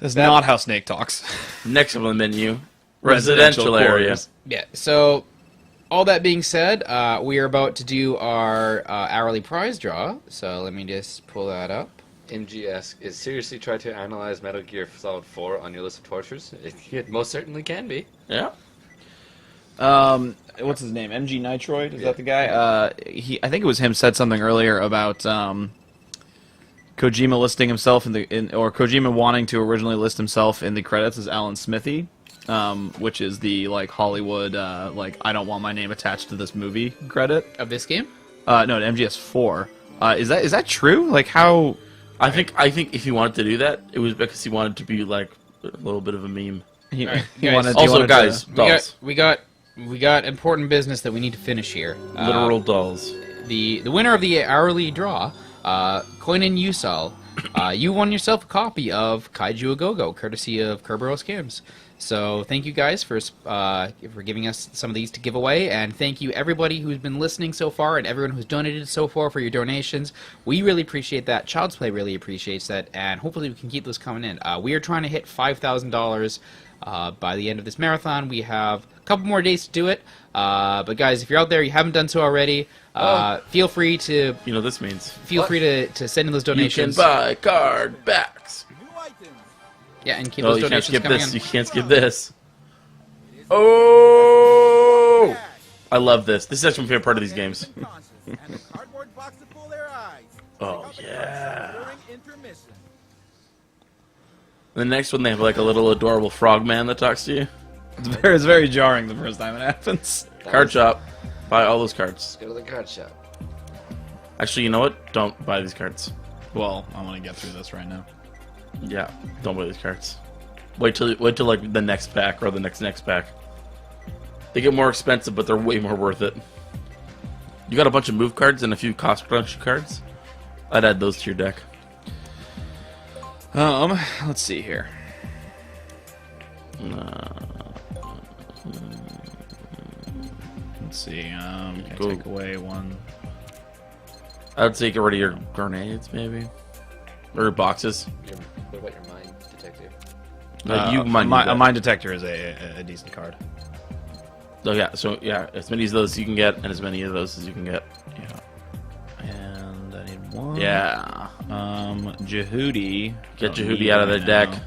That's not how Snake talks. Next on the menu, residential area. quarters. yeah, so all that being said, we are about to do our hourly prize draw. So let me just pull that up. MGS is seriously try to analyze Metal Gear Solid 4 on your list of tortures? It most certainly can be. Yeah. What's his name? MG Nitroid? Is that the guy? I think it was him said something earlier about Kojima listing himself or Kojima wanting to originally list himself in the credits as Alan Smithy, which is the Hollywood I don't want my name attached to this movie credit. Of this game? No, MGS4. Is that true? Like how? I think if he wanted to do that, it was because he wanted to be like a little bit of a meme. He, Alright, he guys. wanted, he Also, wanted guys, to, dolls, We got important business that we need to finish here. literal dolls. The winner of the hourly draw, Koinen Yusal, you won yourself a copy of Kaiju A Go-Go, courtesy of Kerberos Games. So thank you guys for giving us some of these to give away, and thank you everybody who's been listening so far and everyone who's donated so far for your donations. We really appreciate that. Child's Play really appreciates that, and hopefully we can keep those coming in. We are trying to hit $5,000 by the end of this marathon. We have a couple more days to do it, but guys, if you're out there, you haven't done so already, feel free to You know what this means. to send in those You can donations. buy card backs. Yeah, and keep No, those you can't donations skip coming this. in. You can't skip this. Oh! I love this. This is actually my favorite part of these games. Oh, yeah. The next one, they have like a little adorable frogman that talks to you. it's very jarring the first time it happens. Card shop. Buy all those cards. Go to the card shop. Actually, you know what? Don't buy these cards. Well, I want to get through this right now. Yeah, don't buy these cards. Wait till like the next pack or the next pack. They get more expensive, but they're way more worth it. You got a bunch of move cards and a few cost reduction cards. I'd add those to your deck. Let's see here. Let's see. Can I Go. take away one? I'd take rid of your grenades, maybe, or boxes. What about your mind detective? You might need a that. mine detector is a decent card. Oh yeah, so yeah, as many of those as you can get, and as many of those as you can get. Yeah. And I need one. Yeah, Jehudi. get Don't Jehudi need out of right their deck. now.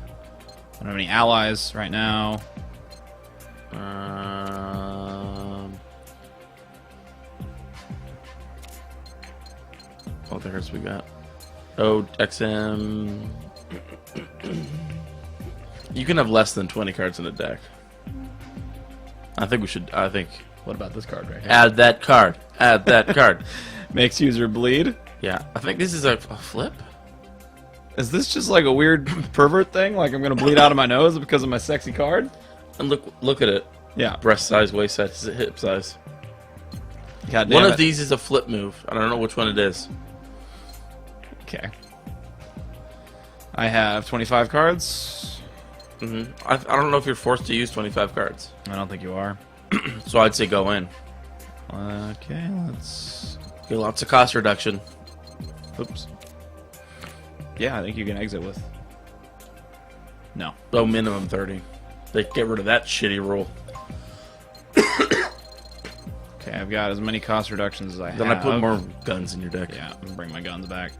don't have any allies right now. What others we got? Oh, XM. You can have less than 20 cards in a deck. I think we should. I think. What about this card right here? Add that card. Add that card. Makes user bleed. Yeah, I think this is a flip. Is this just like a weird pervert thing? Like I'm gonna bleed out of my nose because of my sexy card? And look at it. Yeah. Breast size, waist size, hip size. God damn One it. of these is a flip move. I don't know which one it is. Okay. I have 25 cards. I don't know if you're forced to use 25 cards. I don't think you are. So I'd say go in. Okay, let's. Get lots of cost reduction. Oops. Yeah, I think you can exit with. No. Oh, minimum 30. They get rid of that shitty rule. Okay, I've got as many cost reductions as I have. Then I put more guns in your deck. Yeah, I'm gonna bring my guns back.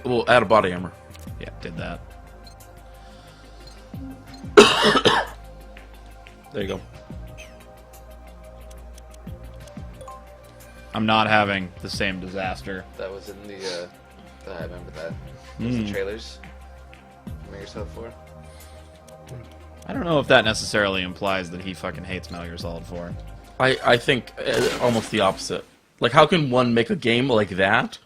We'll add a body armor. Yeah, did that. There you go. I'm not having the same disaster. That was in the. I remember that. It was the trailers. Metal Gear Solid 4. I don't know if that necessarily implies that he fucking hates Metal Gear Solid 4. I think almost the opposite. Like, how can one make a game like that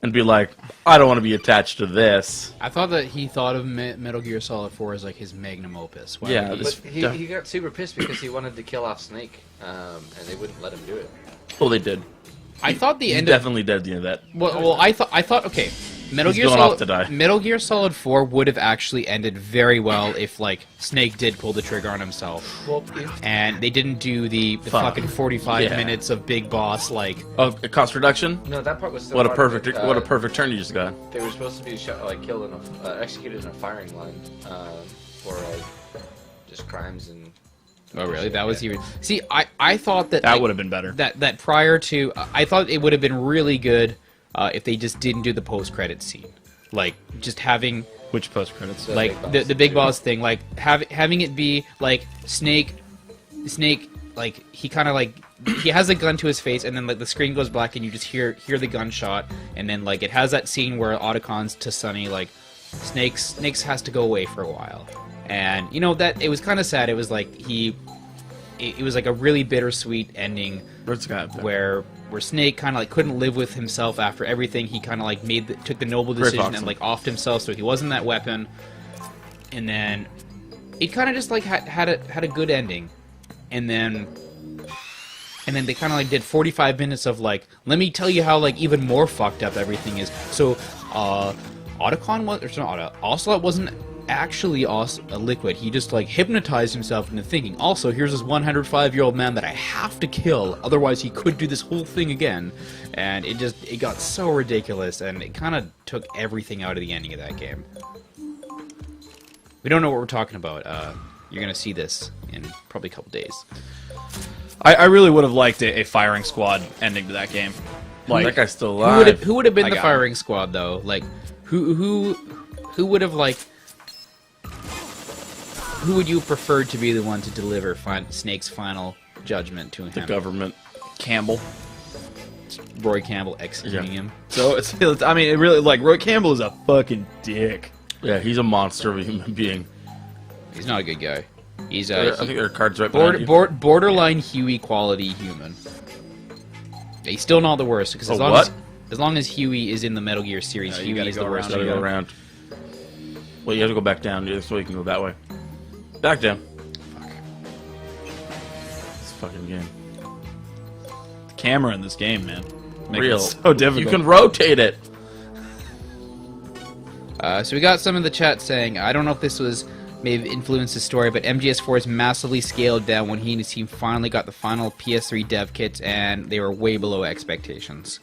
and be like, I don't want to be attached to this? I thought that he thought of Metal Gear Solid 4 as like his magnum opus. Why Yeah, would he- this- But he got super pissed because he wanted to kill off Snake, and they wouldn't let him do it. Oh, they did. I thought the He end of definitely did the end of that. well, I thought okay, Metal He's Gear going Solid off to die. Metal Gear Solid 4 would have actually ended very well if like Snake did pull the trigger on himself, Well, and they didn't do the Fuck. fucking 45 Yeah. minutes of Big Boss like. Oh, a cost reduction? no, that part was still What a part of perfect it. what a perfect turn you just got. They were supposed to be killed in executed in a firing line for just crimes and. Oh really? That was even. See, I thought that That like, would have been better. that prior to I thought it would have been really good if they just didn't do the post credit scene, like just having Which post credits? The like Big Boss the Big too. Boss thing, like having it be like Snake, like he kind of like he has a gun to his face, and then like the screen goes black, and you just hear the gunshot, and then like it has that scene where Otacon's to Sonny like Snakes has to go away for a while, and you know that it was kind of sad. It was like it was like a really bittersweet ending where Snake kind of like couldn't live with himself after everything. He kind of like took the noble Very decision awesome. and like offed himself, so he wasn't that weapon. And then it kind of just like had a good ending, and then they kind of like did 45 minutes of like, let me tell you how like even more fucked up everything is. So Otacon was, or not, Ocelot wasn't actually a liquid. He just like hypnotized himself into thinking, also here's this 105-year-old man that I have to kill, otherwise he could do this whole thing again. And it got so ridiculous, and it kind of took everything out of the ending of that game. We don't know what we're talking about. You're gonna see this in probably a couple days. I really would have liked a firing squad ending to that game. Like, That guy's still alive. Who would have been I the got firing squad though? Like who would have like who would you prefer to be the one to deliver Snake's final judgment to him? The government. Campbell. Roy Campbell executing Yeah. him. So it's I mean, it really like Roy Campbell is a fucking dick. Yeah, he's a monster of a human being. He's not a good guy. He's I a think there are cards right behind you. borderline Huey quality human. He's still not the worst because A as long what? as long as Huey is in the Metal Gear series, you Huey gotta is go the worst. around Gotta again. go around. Well, you have to go back down. This way you can go that way. Back down. This fucking game. The camera in this game, man. Makes Real. it so difficult. You can rotate it. So we got some in the chat saying, I don't know if this was maybe influenced the story, but MGS4 is massively scaled down when he and his team finally got the final PS3 dev kits, and they were way below expectations.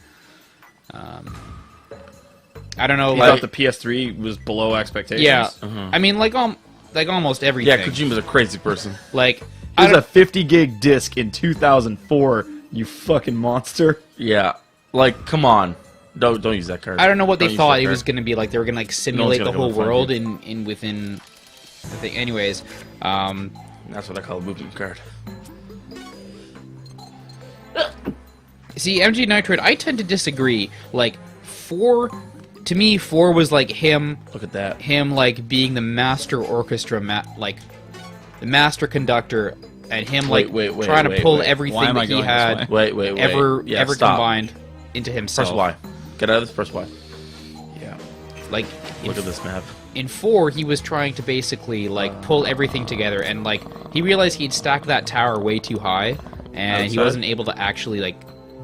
I don't know. You Like, thought the PS3 was below expectations? yeah, I mean, like almost everything. Yeah, Kojima's a crazy person. Like, It I was don't, a 50 gig disc in 2004, you fucking monster. Yeah. Like, come on. Don't use that card. I don't know what they Don't use thought that it card. was going to be like. They were going to like simulate gonna the go whole and find world you. in within the thing. Anyways, That's what I call a movement card. see, MG Nitroid, I tend to disagree. Like 4, to me, 4 was like him Look at that. like being the master orchestra, like the master conductor, and him Wait, like trying to pull wait. everything Why am that I he going this had Wait. ever Yeah, stop. combined into himself. Press Y. Get out of this. Press Y. Yeah. Like in, Look at this map. in 4, he was trying to basically like pull everything together, and like he realized he'd stacked that tower way too high, and he Outside? wasn't able to actually like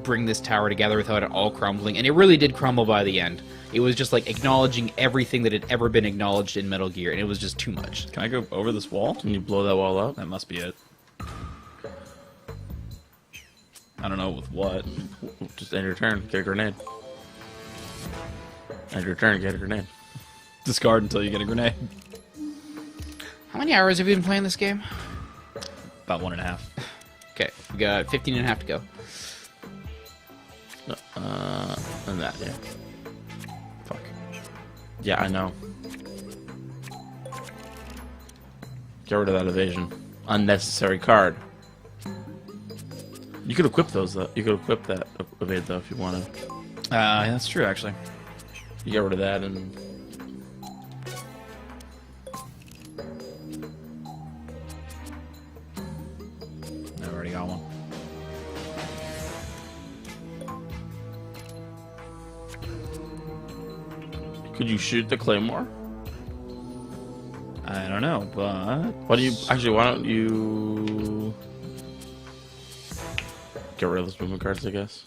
bring this tower together without it all crumbling. And it really did crumble by the end. It was just like acknowledging everything that had ever been acknowledged in Metal Gear, and it was just too much. Can I go over this wall? Can you blow that wall up? That must be it. I don't know with what. Just end your turn. Get a grenade. End your turn. Get a grenade. Discard until you get a grenade. How many hours have you been playing this game? About 1.5. Okay, we got 15 and a half to go. And that, yeah. Fuck. Yeah, I know. Get rid of that evasion. Unnecessary card. You could equip those, though. You could equip that evade, though, if you wanted. That's true, actually. You get rid of that and... I already got one. Could you shoot the claymore? I don't know, but Why do you... Actually, why don't you... Get rid of those movement cards, I guess.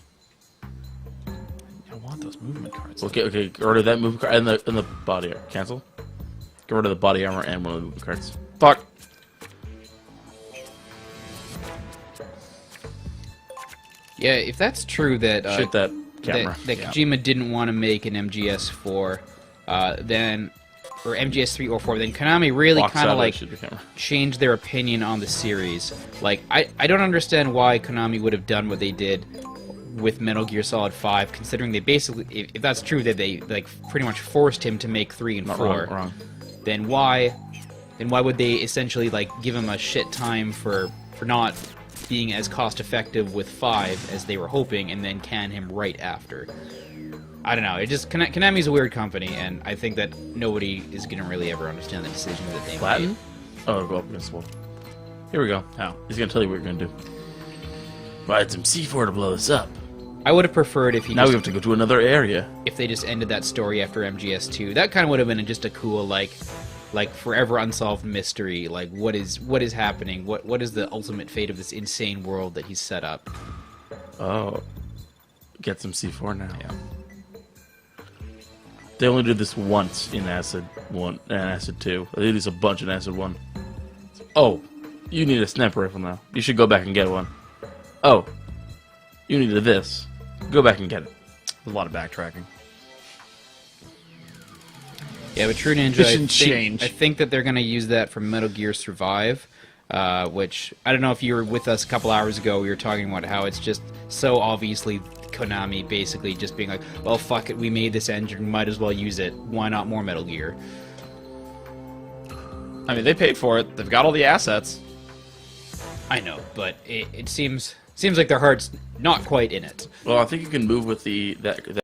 I want those movement cards. Okay, get rid of that movement card and the body armor. Cancel. Get rid of the body armor and one of the movement cards. Fuck. Yeah, if that's true that Shoot that camera. that Kojima didn't want to make an MGS4, then or MGS3 or 4, then Konami really Box kind out of like shoot the camera. changed their opinion on the series. Like I don't understand why Konami would have done what they did with Metal Gear Solid 5, considering they basically, if that's true, that they like pretty much forced him to make 3 and Not 4. wrong. Then why would they essentially like give him a shit time for not being as cost effective with 5 as they were hoping, and then can him right after? I don't know. It just Konami's a weird company, and I think that nobody is gonna really ever understand the decisions that they Latin? made. Oh, go up against the wall. Here we go. How? He's gonna tell you what you're gonna do. Ride some C4 to blow this up. I would have preferred if he Now we just, have to go to another area. if they just ended that story after MGS2. That kind of would have been just a cool like forever unsolved mystery. Like what is happening? What is the ultimate fate of this insane world that he's set up? Oh. Get some C4 now. Yeah. They only did this once in Acid 1 and Acid 2. They did this a bunch in Acid 1. Oh, you need a sniper rifle now. You should go back and get one. Oh, you needed this. Go back and get it. There's a lot of backtracking. Yeah, but True Ninja, Mission change. I think that they're going to use that for Metal Gear Survive, which, I don't know if you were with us a couple hours ago, we were talking about how it's just so obviously Konami basically just being like, well, fuck it, we made this engine, might as well use it, why not more Metal Gear? I mean, they paid for it. They've got all the assets. I know, but it seems like their heart's not quite in it. Well, I think you can move with that